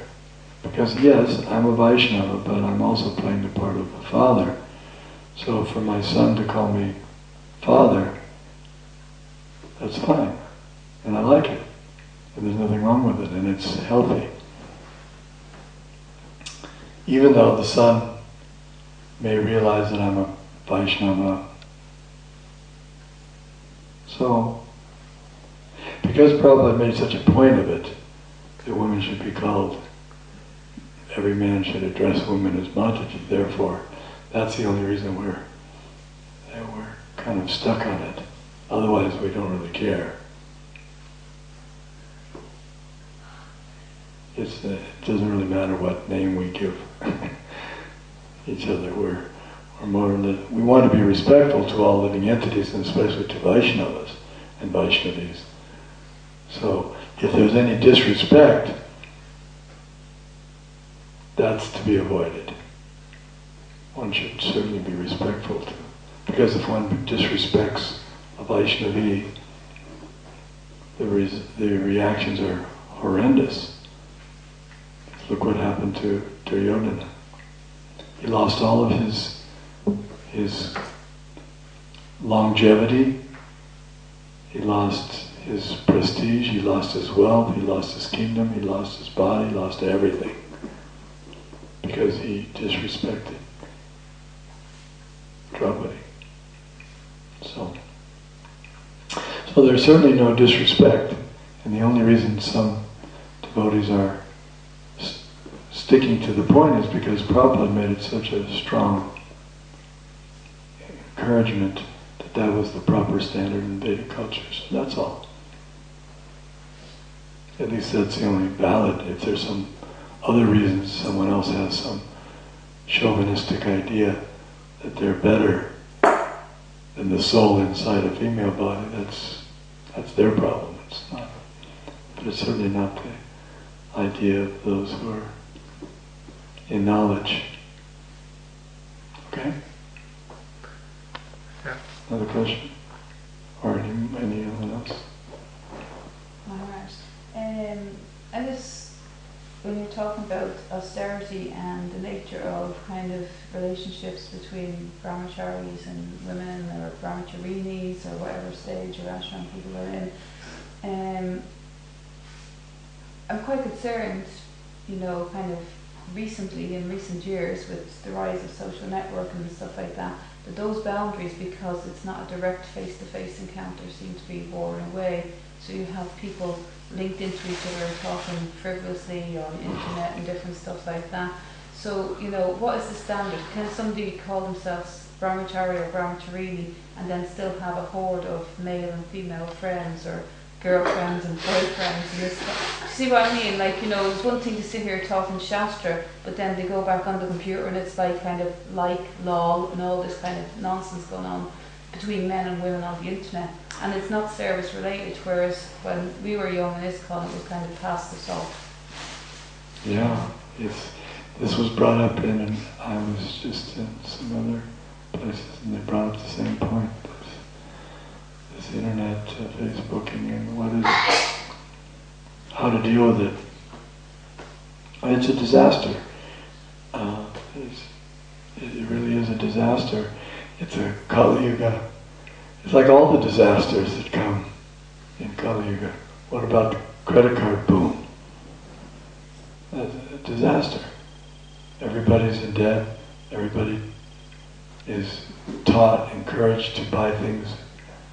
Because yes, I'm a Vaishnava, but I'm also playing the part of a father. So for my son to call me father, that's fine. And I like it. And there's nothing wrong with it, and it's healthy. Even though the son may realize that I'm a Vaishnava. So, because Prabhupada made such a point of it, that women should be called, every man should address women as Mataji, therefore, that's the only reason we're kind of stuck on it. Otherwise, we don't really care. It doesn't really matter what name we give each other. We want to be respectful to all living entities, and especially to Vaishnavas and Vaishnavis. So, if there's any disrespect, that's to be avoided. One should certainly be respectful to, because if one disrespects a Vaishnavi, the reactions are horrendous. Look what happened to Duryodhana. He lost all of his longevity, he lost his prestige, he lost his wealth, he lost his kingdom, he lost his body, he lost everything. Because he disrespected Draupadi. So there's certainly no disrespect, and the only reason some devotees are sticking to the point is because Prabhupada made it such a strong encouragement that that was the proper standard in Vedic culture. So that's all. At least that's the only valid. If there's some other reasons, someone else has some chauvinistic idea that they're better than the soul inside a female body, that's their problem. It's not. But it's certainly not the idea of those who are in knowledge. Okay? Yeah. Another question? Or anyone else? Alright. I was, when you're talking about austerity and the nature of kind of relationships between brahmacharis and women, or brahmacharinis, or whatever stage or ashram people are in, I'm quite concerned, kind of recently, in recent years, with the rise of social networking and stuff like that those boundaries, because it's not a direct face-to-face encounter, seem to be worn away. So you have people linked into each other and talking frivolously on the internet and different stuff like that. So, what is the standard? Can somebody call themselves brahmachari or brahmacharini and then still have a horde of male and female friends, or girlfriends and boyfriends and this stuff. See what I mean? Like, you know, it's one thing to sit here talking Shastra, but then they go back on the computer and it's like kind of like lol and all this kind of nonsense going on between men and women on the internet. And it's not service related, whereas when we were young in ISKCON it was kind of past the salt. Yeah, this was brought up in, and I was just in some other places, and they brought up the same point. This internet, Facebooking, and what is it? How to deal with it. It's a disaster. It really is a disaster. It's a Kali Yuga. It's like all the disasters that come in Kali Yuga. What about the credit card boom? A disaster. Everybody's in debt. Everybody is taught, encouraged to buy things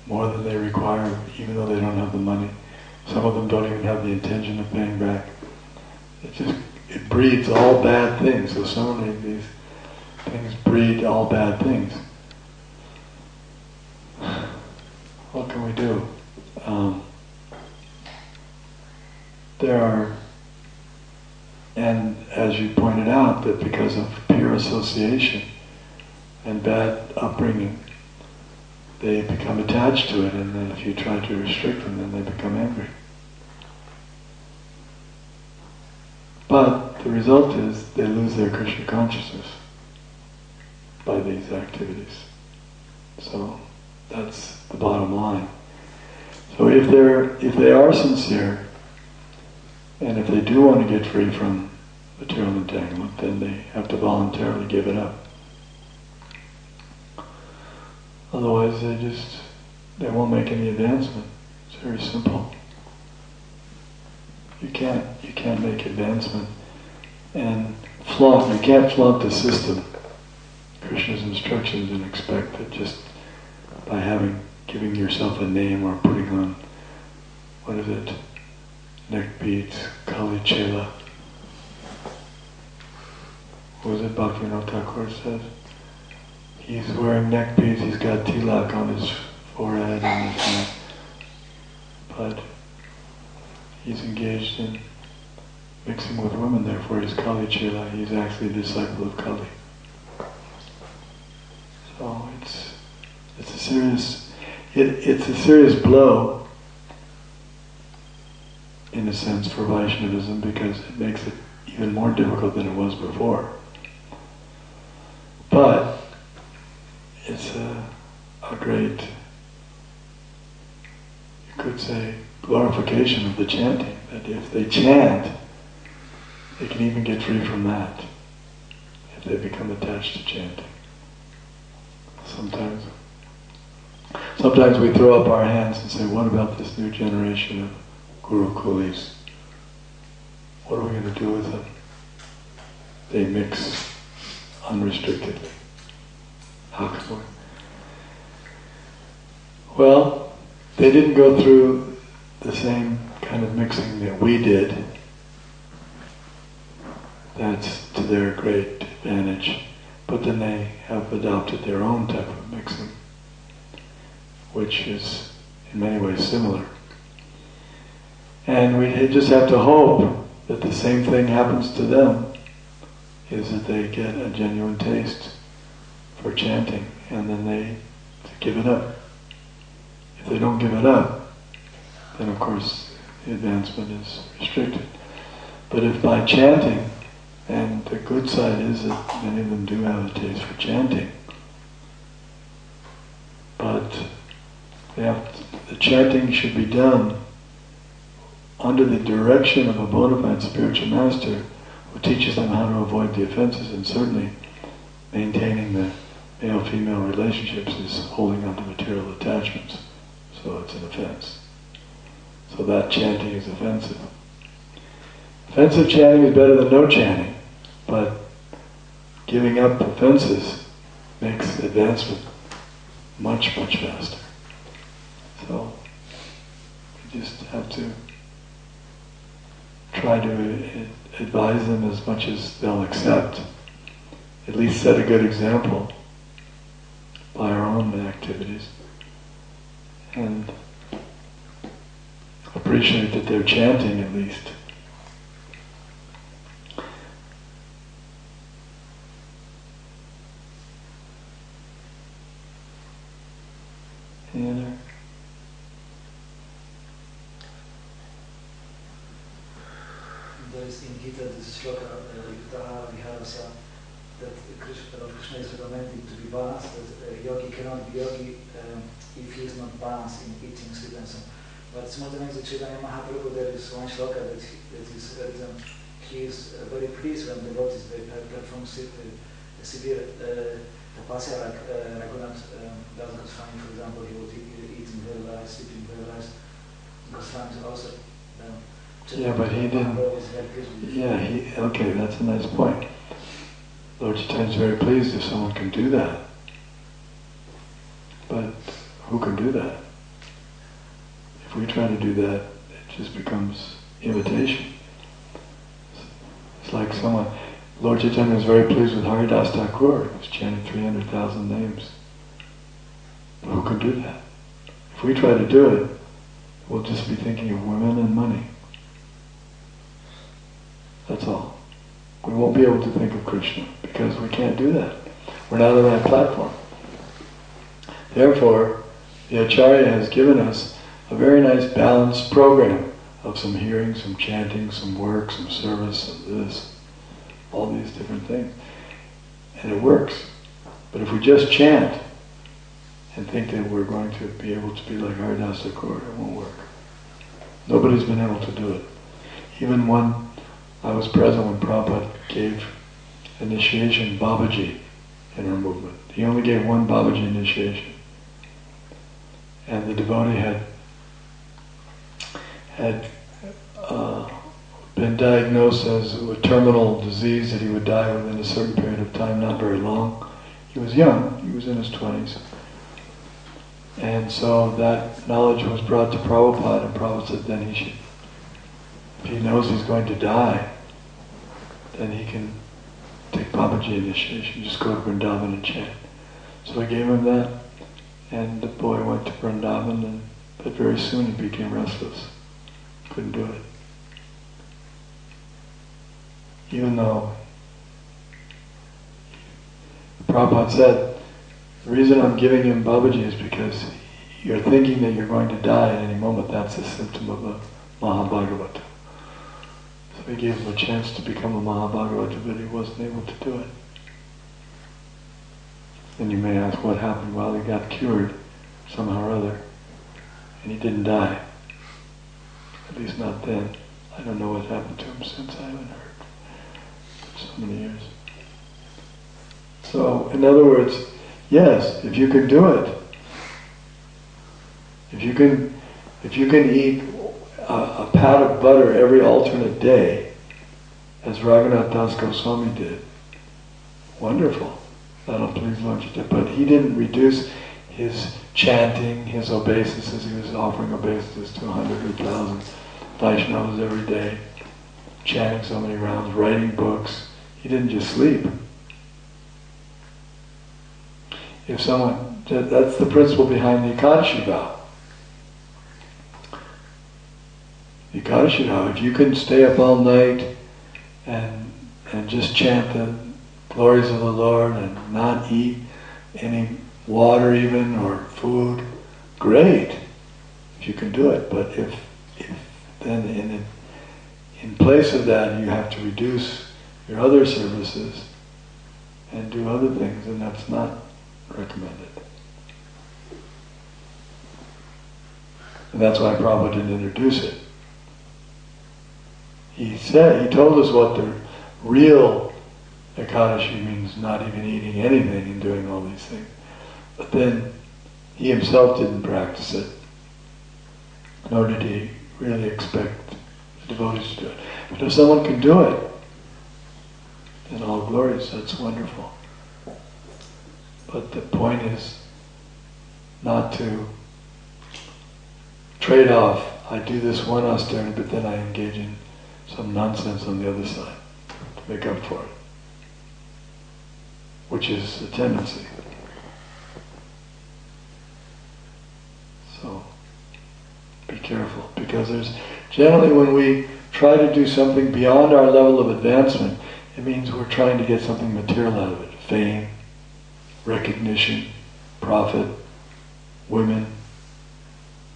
more than they require, even though they don't have the money. Some of them don't even have the intention of paying back. It breeds all bad things. So many of these things breed all bad things. What can we do? There are, and as you pointed out, that because of pure association and bad upbringing, they become attached to it, and then if you try to restrict them, then they become angry. But the result is they lose their Krishna consciousness by these activities. So that's the bottom line. So if they are sincere, and if they do want to get free from material entanglement, then they have to voluntarily give it up. Otherwise, they won't make any advancement. It's very simple. You can't make advancement and flaunt. You can't flaunt the system, Krishna's instructions, and expect that just by giving yourself a name or putting on, what is it, neck beads, Kali Chela. What was it Bhaktivinoda Thakur says? He's wearing neck beads, he's got tilak on his forehead and his neck, but he's engaged in mixing with women, therefore he's Kali Chela, he's actually a disciple of Kali. So it's a serious blow, in a sense, for Vaishnavism, because it makes it even more difficult than it was before. But it's a great, you could say, glorification of the chanting, that if they chant, they can even get free from that, if they become attached to chanting. Sometimes we throw up our hands and say, what about this new generation of Guru Kulis? What are we going to do with them? They mix unrestrictedly. How can we? Well, they didn't go through the same kind of mixing that we did. That's to their great advantage. But then they have adopted their own type of mixing, which is in many ways similar. And we just have to hope that the same thing happens to them, is that they get a genuine taste for chanting, and then they give it up. If they don't give it up, then of course the advancement is restricted. But if by chanting, and the good side is that many of them do have a taste for chanting, but the chanting should be done under the direction of a bona fide spiritual master who teaches them how to avoid the offenses, and certainly maintaining the male-female relationships is holding on to material attachments, so it's an offense. So that chanting is offensive. Offensive chanting is better than no chanting, but giving up offenses makes advancement much, much faster. So we just have to try to advise them as much as they'll accept. At least set a good example by our own activities. And appreciate that they're chanting at least. Any other? There is in Gita this shloka, Yutaha Viharasa, that Krishna is recommending to be balanced, that a yogi cannot be yogi if he is not balanced in eating, sleep and so on. But simultaneously, Chaitanya Mahaprabhu, there is one shloka that is written, he is very pleased when devotees perform severe tapasya, like Raghunath Das Goswami, for example, he would eat in very light, sleeping very light. Goswami also. Yeah, but he didn't. Yeah, okay, that's a nice point. Lord Chaitanya is very pleased if someone can do that. But who can do that? If we try to do that, it just becomes imitation. It's like someone, Lord Chaitanya was very pleased with Haridas Thakur. He was chanting 300,000 names. But who can do that? If we try to do it, we'll just be thinking of women and money. That's all. We won't be able to think of Krishna because we can't do that. We're not on that platform. Therefore, the Acharya has given us a very nice balanced program of some hearing, some chanting, some work, some service, some this, all these different things. And it works. But if we just chant and think that we're going to be able to be like Haridas Thakur, it won't work. Nobody's been able to do it. Even when I was present when Prabhupada gave initiation Babaji in our movement. He only gave one Babaji initiation. And the devotee had been diagnosed as a terminal disease that he would die within a certain period of time, not very long. He was young, he was in his 20s. And so that knowledge was brought to Prabhupada, and Prabhupada said then he should, if he knows he's going to die, then he can take Babaji initiation, just go to Vrindavan and chant. So I gave him that, and the boy went to Vrindavan, but very soon he became restless. Couldn't do it. Even though Prabhupada said, the reason I'm giving him Babaji is because you're thinking that you're going to die at any moment. That's a symptom of a Mahabhagavata. So he gave him a chance to become a Mahabhagavata, but he wasn't able to do it. And you may ask what happened. Well, he got cured somehow or other, and he didn't die. At least not then. I don't know what happened to him since. I haven't heard. So many years. So, in other words, yes, if you can do it, if you can eat a pat of butter every alternate day, as Raghunath Das Goswami did, wonderful. That'll please Lord Chaitanya. But he didn't reduce his chanting, his obeisances. He was offering obeisances to 100,000 Vaishnavas every day, chanting so many rounds, writing books. He didn't just sleep. If someone, that's the principle behind the Ekadashi vow. The Ekadashi vow, if you can stay up all night and just chant the glories of the Lord and not eat any water even or food, great, if you can do it. But if then in place of that you have to reduce your other services and do other things, and that's not recommended. And that's why Prabhupada didn't introduce it. He told us what the real Ekadashi means, not even eating anything and doing all these things. But then he himself didn't practice it, nor did he really expect the devotees to do it. But if someone can do it, then all glories, that's wonderful. But the point is not to trade off. I do this one austerity, but then I engage in some nonsense on the other side to make up for it, which is a tendency. So be careful, because because there's generally when we try to do something beyond our level of advancement, it means we're trying to get something material out of it. Fame, recognition, profit, women,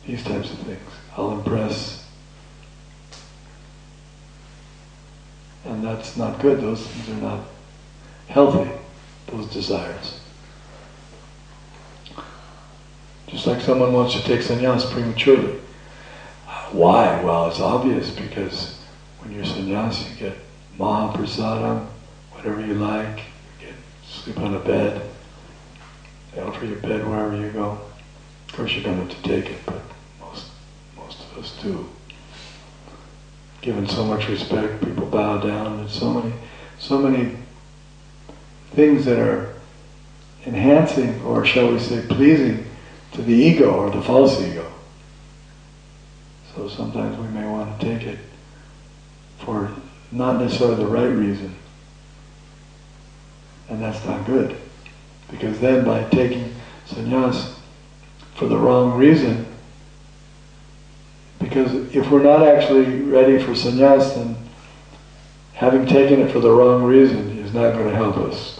these types of things. I'll impress. And that's not good. Those things are not healthy, those desires. Just like someone wants to take sannyas prematurely. Why? Well, it's obvious, because when you're sannyas, you get mahaprasadam, whatever you like, you get sleep on a bed, they offer you a bed wherever you go. Of course you don't have to take it, but most of us do. Given so much respect, people bow down, and so many things that are enhancing, or shall we say pleasing, to the ego or the false ego. So sometimes we may want to take it for not necessarily the right reason. And that's not good. Because then by taking sannyas for the wrong reason, because if we're not actually ready for sannyas, then having taken it for the wrong reason is not going to help us.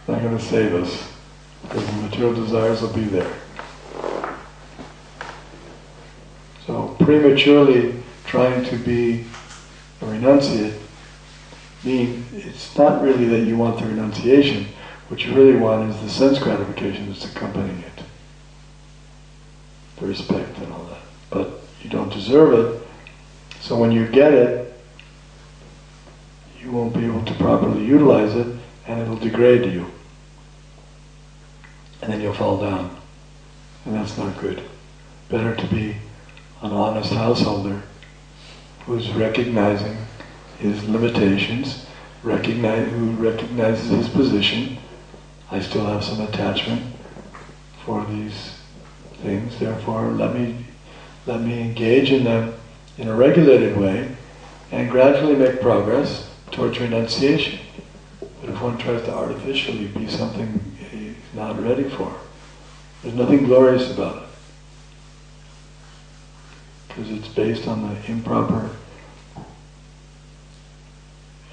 Not going to save us. Because the material desires will be there. So prematurely trying to be a renunciate means it's not really that you want the renunciation. What you really want is the sense gratification that's accompanying it. The respect and all that. But you don't deserve it, so when you get it, you won't be able to properly utilize it, and it'll degrade you. And then you'll fall down. And that's not good. Better to be an honest householder who's recognizing his limitations, who recognizes his position. I still have some attachment for these things, therefore let me engage in them in a regulated way and gradually make progress towards renunciation. But if one tries to artificially be something he's not ready for, there's nothing glorious about it. Because it's based on the improper.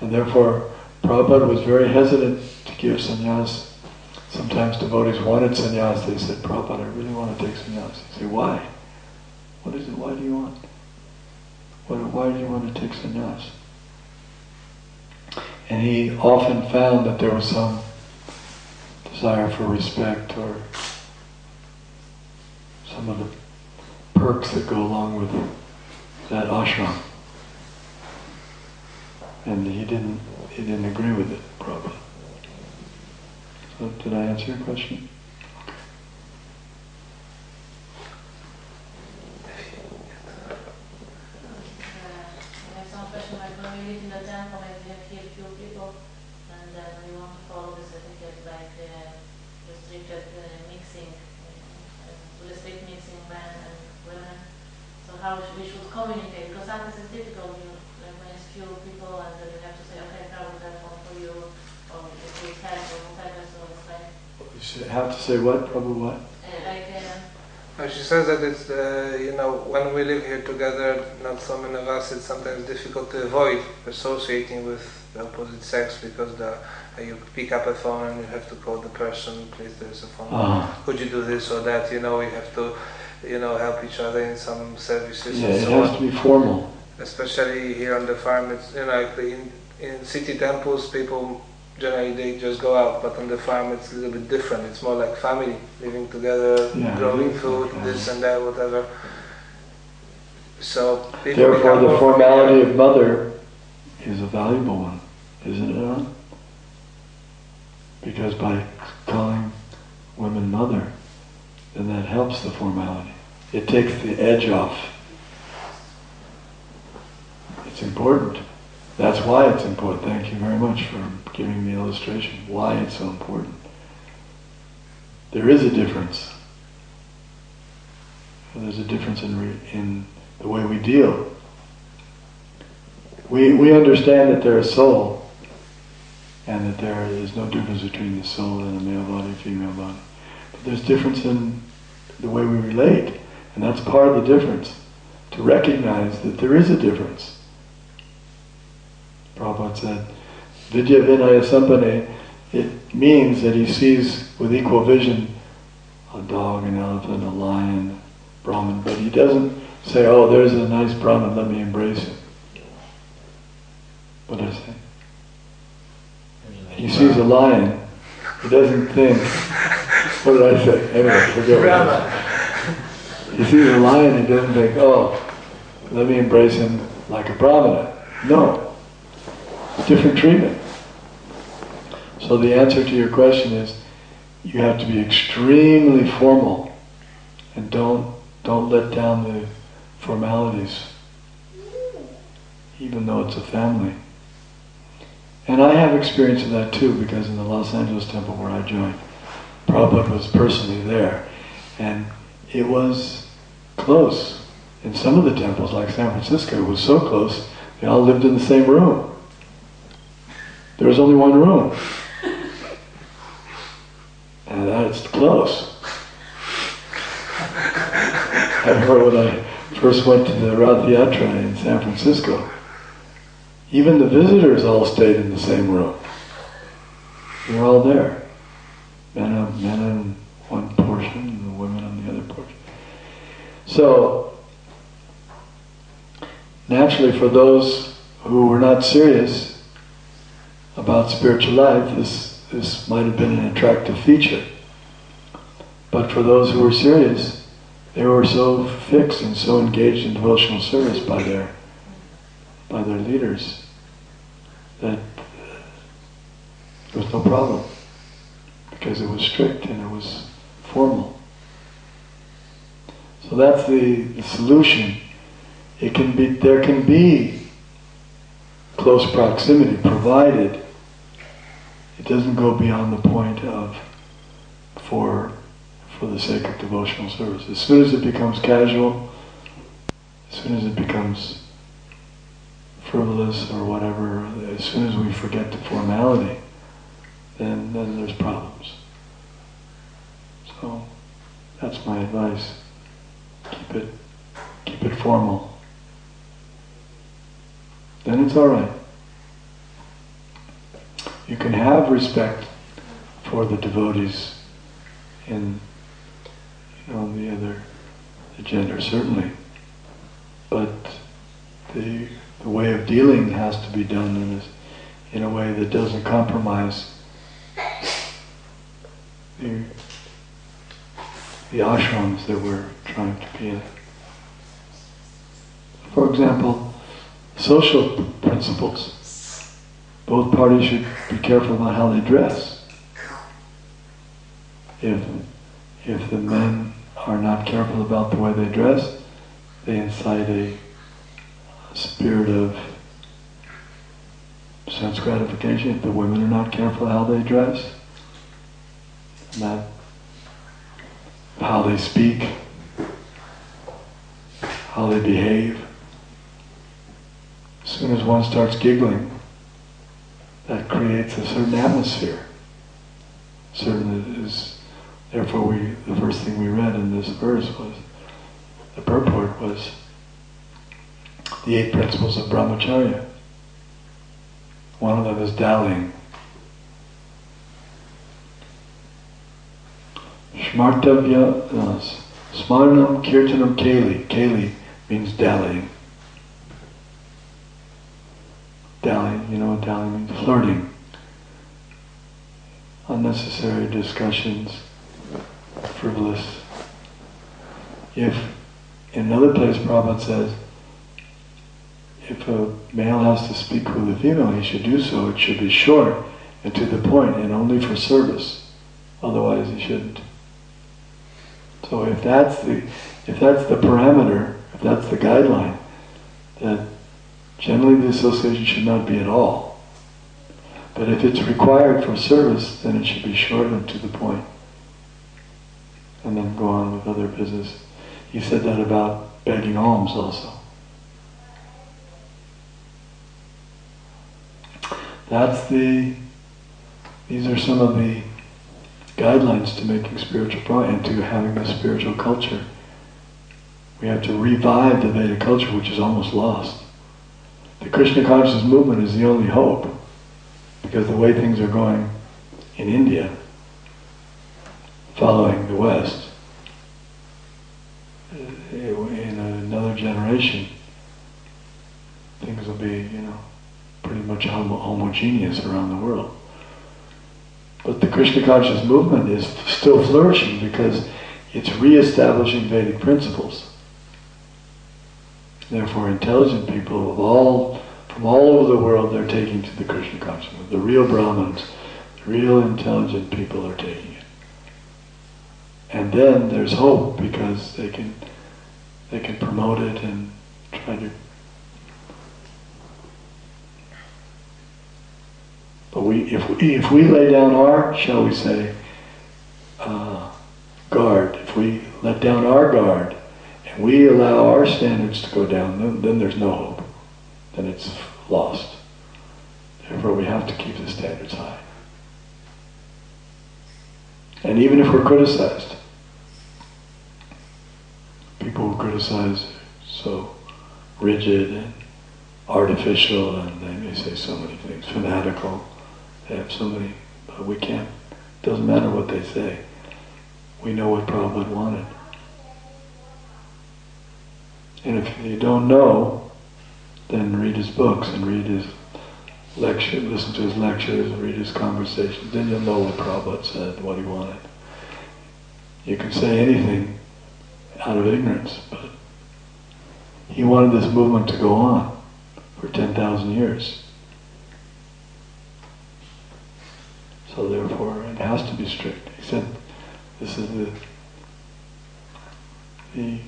And therefore, Prabhupada was very hesitant to give sannyas. Sometimes devotees wanted sannyas. They said, Prabhupada, I really want to take sannyas. He said, why? What is it? Why do you want? Why do you want to take sannyas? And he often found that there was some desire for respect or some of the perks that go along with that ashram. And he didn't agree with it, Prabhupada. So did I answer your question? I have some question like when we live in the temple and we have here few people and we want to follow this etiquette like restricted mixing, to restrict mixing men and women. So how we should communicate, because sometimes it's difficult when it's few people and then you have to say, okay, probably that's one for you, or it will help or whatever, so it's like... You should have to say what? Probably what? She says that it's, when we live here together, not so many of us, it's sometimes difficult to avoid associating with the opposite sex because you pick up a phone and you have to call the person, please, there's a phone, could you do this or that, we have to, help each other in some services and so on. It has to be formal. Especially here on the farm, it's, like in city temples, people generally they just go out, but on the farm it's a little bit different. It's more like family, living together, growing food, this and that, whatever. So therefore the formality of mother is a valuable one, isn't it not? Because by calling women mother, then that helps the formality. It takes the edge off. It's important. That's why it's important. Thank you very much for giving me the illustration. Why it's so important. There is a difference. There's a difference in the way we deal. We understand that they're a soul, and that there is no difference between the soul and a male body, female body. But there's difference in the way we relate, and that's part of the difference. to recognize that there is a difference. Prabhupada said, Vidya Vinaya Sampane, it means that he sees with equal vision a dog, an elephant, a lion, Brahman, but he doesn't say, oh, there's a nice Brahman, let me embrace him. What did I say? He sees a lion, he doesn't think, what did I say? Anyway, forget what I said. He sees a lion, he doesn't think, oh, let me embrace him like a Brahmana. No. Different treatment. So the answer to your question is, you have to be extremely formal and don't let down the formalities, even though it's a family. And I have experience of that too, because in the Los Angeles temple where I joined, Prabhupada was personally there, and it was close. In some of the temples, like San Francisco, it was so close, they all lived in the same room. There was only one room. And that's close. I remember when I first went to the Rath Yatra in San Francisco, even the visitors all stayed in the same room. We were all there. Men on one portion and the women on the other portion. So, naturally for those who were not serious about spiritual life, this might have been an attractive feature. But for those who were serious, they were so fixed and so engaged in devotional service by their leaders that there was no problem, because it was strict and it was formal. So that's the solution. There can be close proximity, provided it doesn't go beyond the point of for the sake of devotional service. As soon as it becomes casual, as soon as it becomes frivolous or whatever, as soon as we forget the formality, then there's problems. So that's my advice. Keep it formal. Then it's all right. You can have respect for the devotees in the gender, certainly, but the way of dealing has to be done in a way that doesn't compromise the ashrams that we're trying to be in. For example, social principles. Both parties should be careful about how they dress. If the men are not careful about the way they dress, they incite a spirit of sense gratification. If the women are not careful how they dress, how they speak, how they behave, as soon as one starts giggling, that creates a certain atmosphere. Therefore the first thing we read in this verse was, the purport was the 8 principles of brahmacharya. One of them is dallying. Smartavya, smarnam kirtanam keli. Keli means dallying. Dallying, you know what dallying means? Flirting. Unnecessary discussions, frivolous. If, in another place Prabhupada says, if a male has to speak with a female, he should do so. It should be short and to the point and only for service. Otherwise he shouldn't. So if that's the parameter, if that's the guideline, then generally the association should not be at all. But if it's required for service, then it should be short and to the point. And then go on with other business. He said that about begging alms also. These are some of the guidelines to making spiritual progress and to having a spiritual culture We have to revive the Vedic culture, which is almost lost. The Krishna Consciousness movement is the only hope, because the way things are going in India, following the West, in another generation, things will be, pretty much homogeneous around the world. But the Krishna Consciousness movement is still flourishing because it's re-establishing Vedic principles. Therefore, intelligent people from all over the world, they're taking to the Krishna Consciousness. The real Brahmins, the real intelligent people are taking it. And then there's hope because they can promote it and try to. But if we lay down our, shall we say, guard, if we let down our guard and we allow our standards to go down, then there's no hope. Then it's lost. Therefore, we have to keep the standards high. And even if we're criticized, people who criticize so rigid and artificial, and they may say so many things, fanatical, they have so many, but we can't, doesn't matter what they say. We know what Prabhupada wanted. And if you don't know, then read his books and read his lecture, listen to his lectures, read his conversations, then you'll know what Prabhupada said, what he wanted. You can say anything out of ignorance, but he wanted this movement to go on for 10,000 years. So therefore, it has to be strict. He said, this is he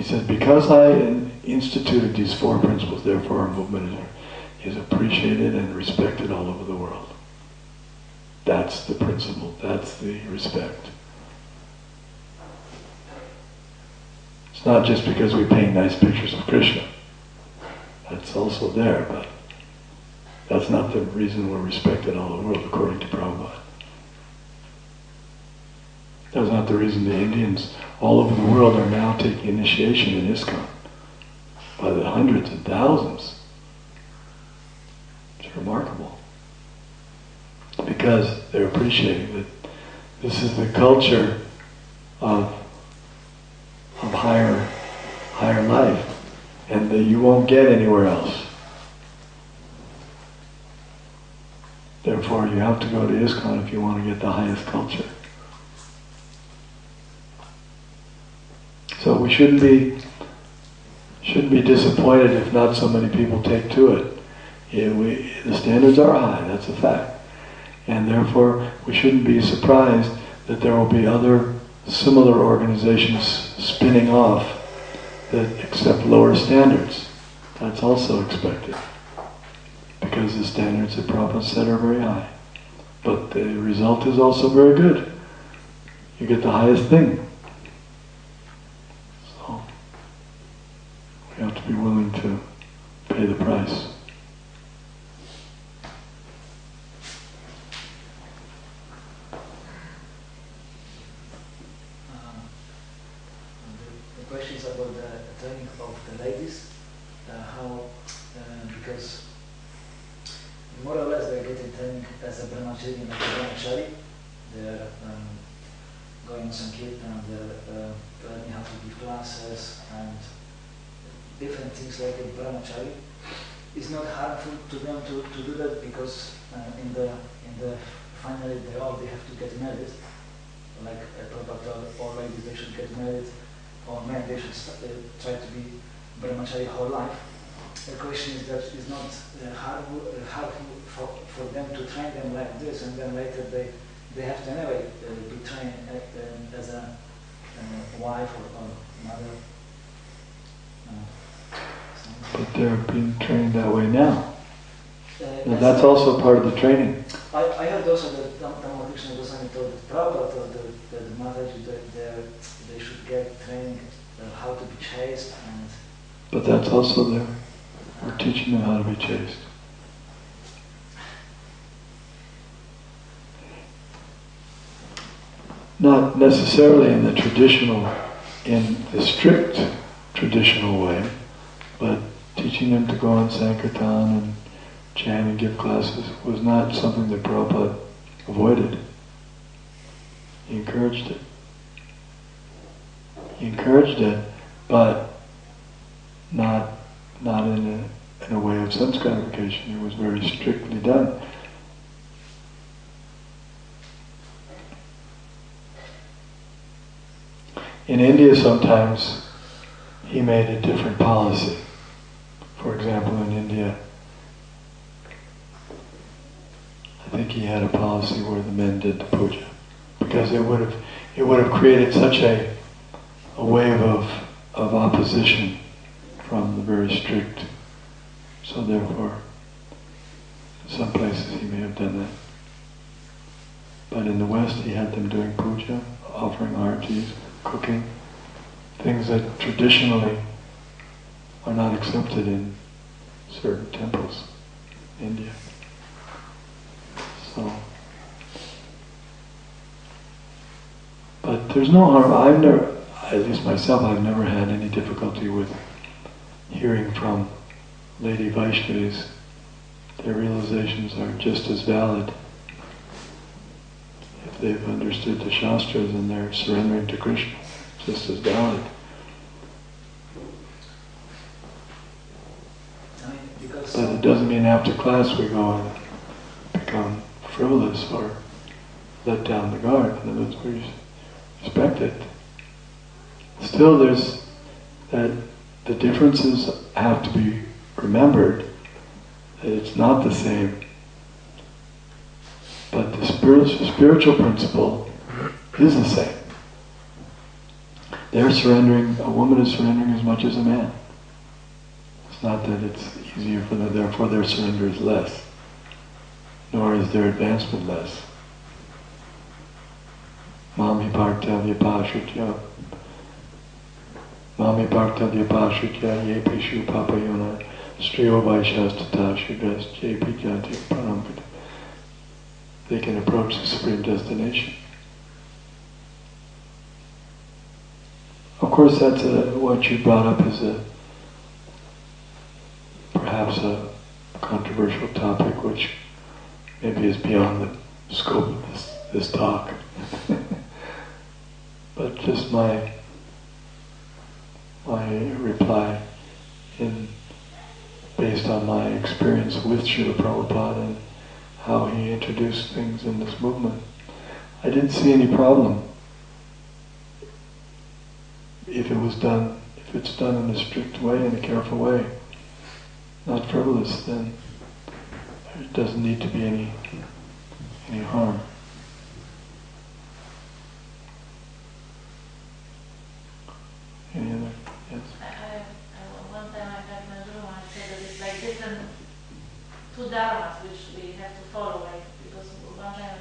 said, because I instituted these 4 principles, therefore our movement is appreciated and respected all over the world. That's the principle, that's the respect. It's not just because we paint nice pictures of Krishna. That's also there, but that's not the reason we're respected all over the world, according to Prabhupada. That's not the reason the Indians all over the world are now taking initiation in ISKCON by the hundreds and thousands. It's remarkable. Because they're appreciating that this is the culture of higher life, and that you won't get anywhere else. Therefore, you have to go to ISKCON if you want to get the highest culture. So we shouldn't be disappointed if not so many people take to it. The standards are high, that's a fact. And therefore, we shouldn't be surprised that there will be other similar organizations spinning off that accept lower standards. That's also expected. Because the standards that Prabhupada set are very high. But the result is also very good. You get the highest thing. So, we have to be willing to pay the price. The question is about the training of the ladies. Because more or less they're getting training as a brahmachari and like a brahmachari. They're going on sankirtan, they're learning how to give classes and different things like a brahmachari. It's not harmful to them to do that because in the finally they have to get married. Like Prabhupada told all ladies they should get married, or men they should try to be brahmachari whole life. The question is that it's not harmful for them to train them like this, and then later they have to anyway be trained as a wife or mother. But they're being trained that way now. That's also part of the training. I heard also that Krishna Goswami told that Prabhupada told that the Mataji they should get training how to be chaste and. But that's also there. We're teaching them how to be chaste. Not necessarily in the traditional in the strict traditional way, but teaching them to go on Sankirtan and chant and give classes was not something that Prabhupada avoided. He encouraged it. He encouraged it, but not in a way of sense gratification. It was very strictly done. In India sometimes he made a different policy. For example, in India, I think he had a policy where the men did the puja, because it would have created such a wave of opposition from the very strict. So therefore, in some places he may have done that. But in the West he had them doing puja, offering artis, cooking, things that traditionally are not accepted in certain temples in India. So, but there's no harm. I've never, at least myself, I've never had any difficulty with hearing from Lady Vaishnavis. Their realizations are just as valid. If they've understood the Shastras and they're surrendering to Krishna, just as valid. But it doesn't mean after class we go and become frivolous or let down the guard. In other words, we respect it. Still, there's that the differences have to be remembered. That it's not the same. But the spiritual principle is the same. They're surrendering, a woman is surrendering as much as a man. It's not that it's easier for them, therefore their surrender is less. Nor is their advancement less. Mami bhartavya pashritya. Mami bhartavya pashritya ye pishu papayona striyo vaishastata shudras jepi janti paramgata. They can approach the supreme destination. Of course, that's what you brought up is perhaps a controversial topic, which maybe is beyond the scope of this talk. But just my reply, based on my experience with Srila Prabhupada and how he introduced things in this movement, I didn't see any problem if it's done in a strict way, in a careful way, not frivolous, then there doesn't need to be any harm. Any other? Yes? One time I had my guru, I said that it's like different two dharmas which we have to follow, like, because one time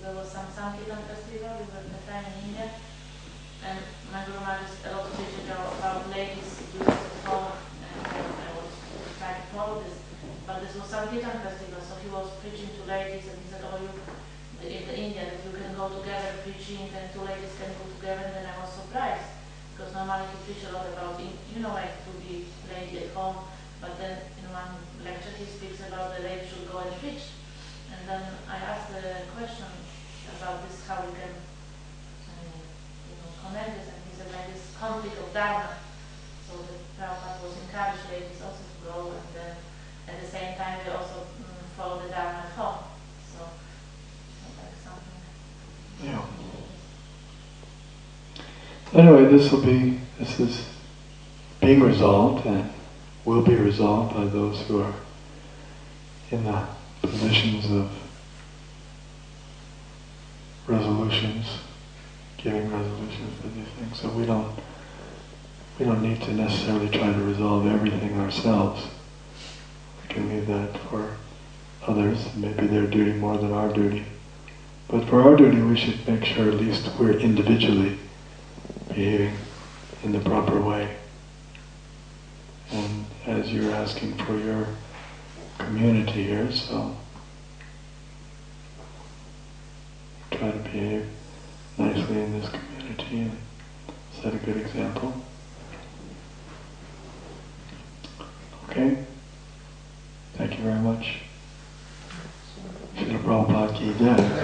there was some Sankirtan festival, we were in the time in India, and my guru Maharaj a lot of teaching about ladies doing it at home, and I was trying to follow this. But this was Sankirtan festival, so he was preaching to ladies, and he said, oh, you, in the India, that you can go together preaching, and two ladies can go together, and then I was surprised. Because normally he preached a lot about, like to be lady at home, but then in one lecture he speaks about the lady should go and preach. And then I asked the question about this, how we can connect this, and he said like this conflict of dharma. So the Prabhupada was encouraged ladies also to go, and then at the same time they also follow the dharma at home. So that's something. Yeah. Anyway, this is being resolved and will be resolved by those who are in the positions of resolutions, giving resolutions for these things. So we don't need to necessarily try to resolve everything ourselves. We can leave that for others. Maybe their duty more than our duty. But for our duty, we should make sure at least we're individually behaving in the proper way. And as you're asking for your community here, so try to behave nicely in this community and Is that a good example? Okay. Thank you very much. Srila Prabhupada ki jai.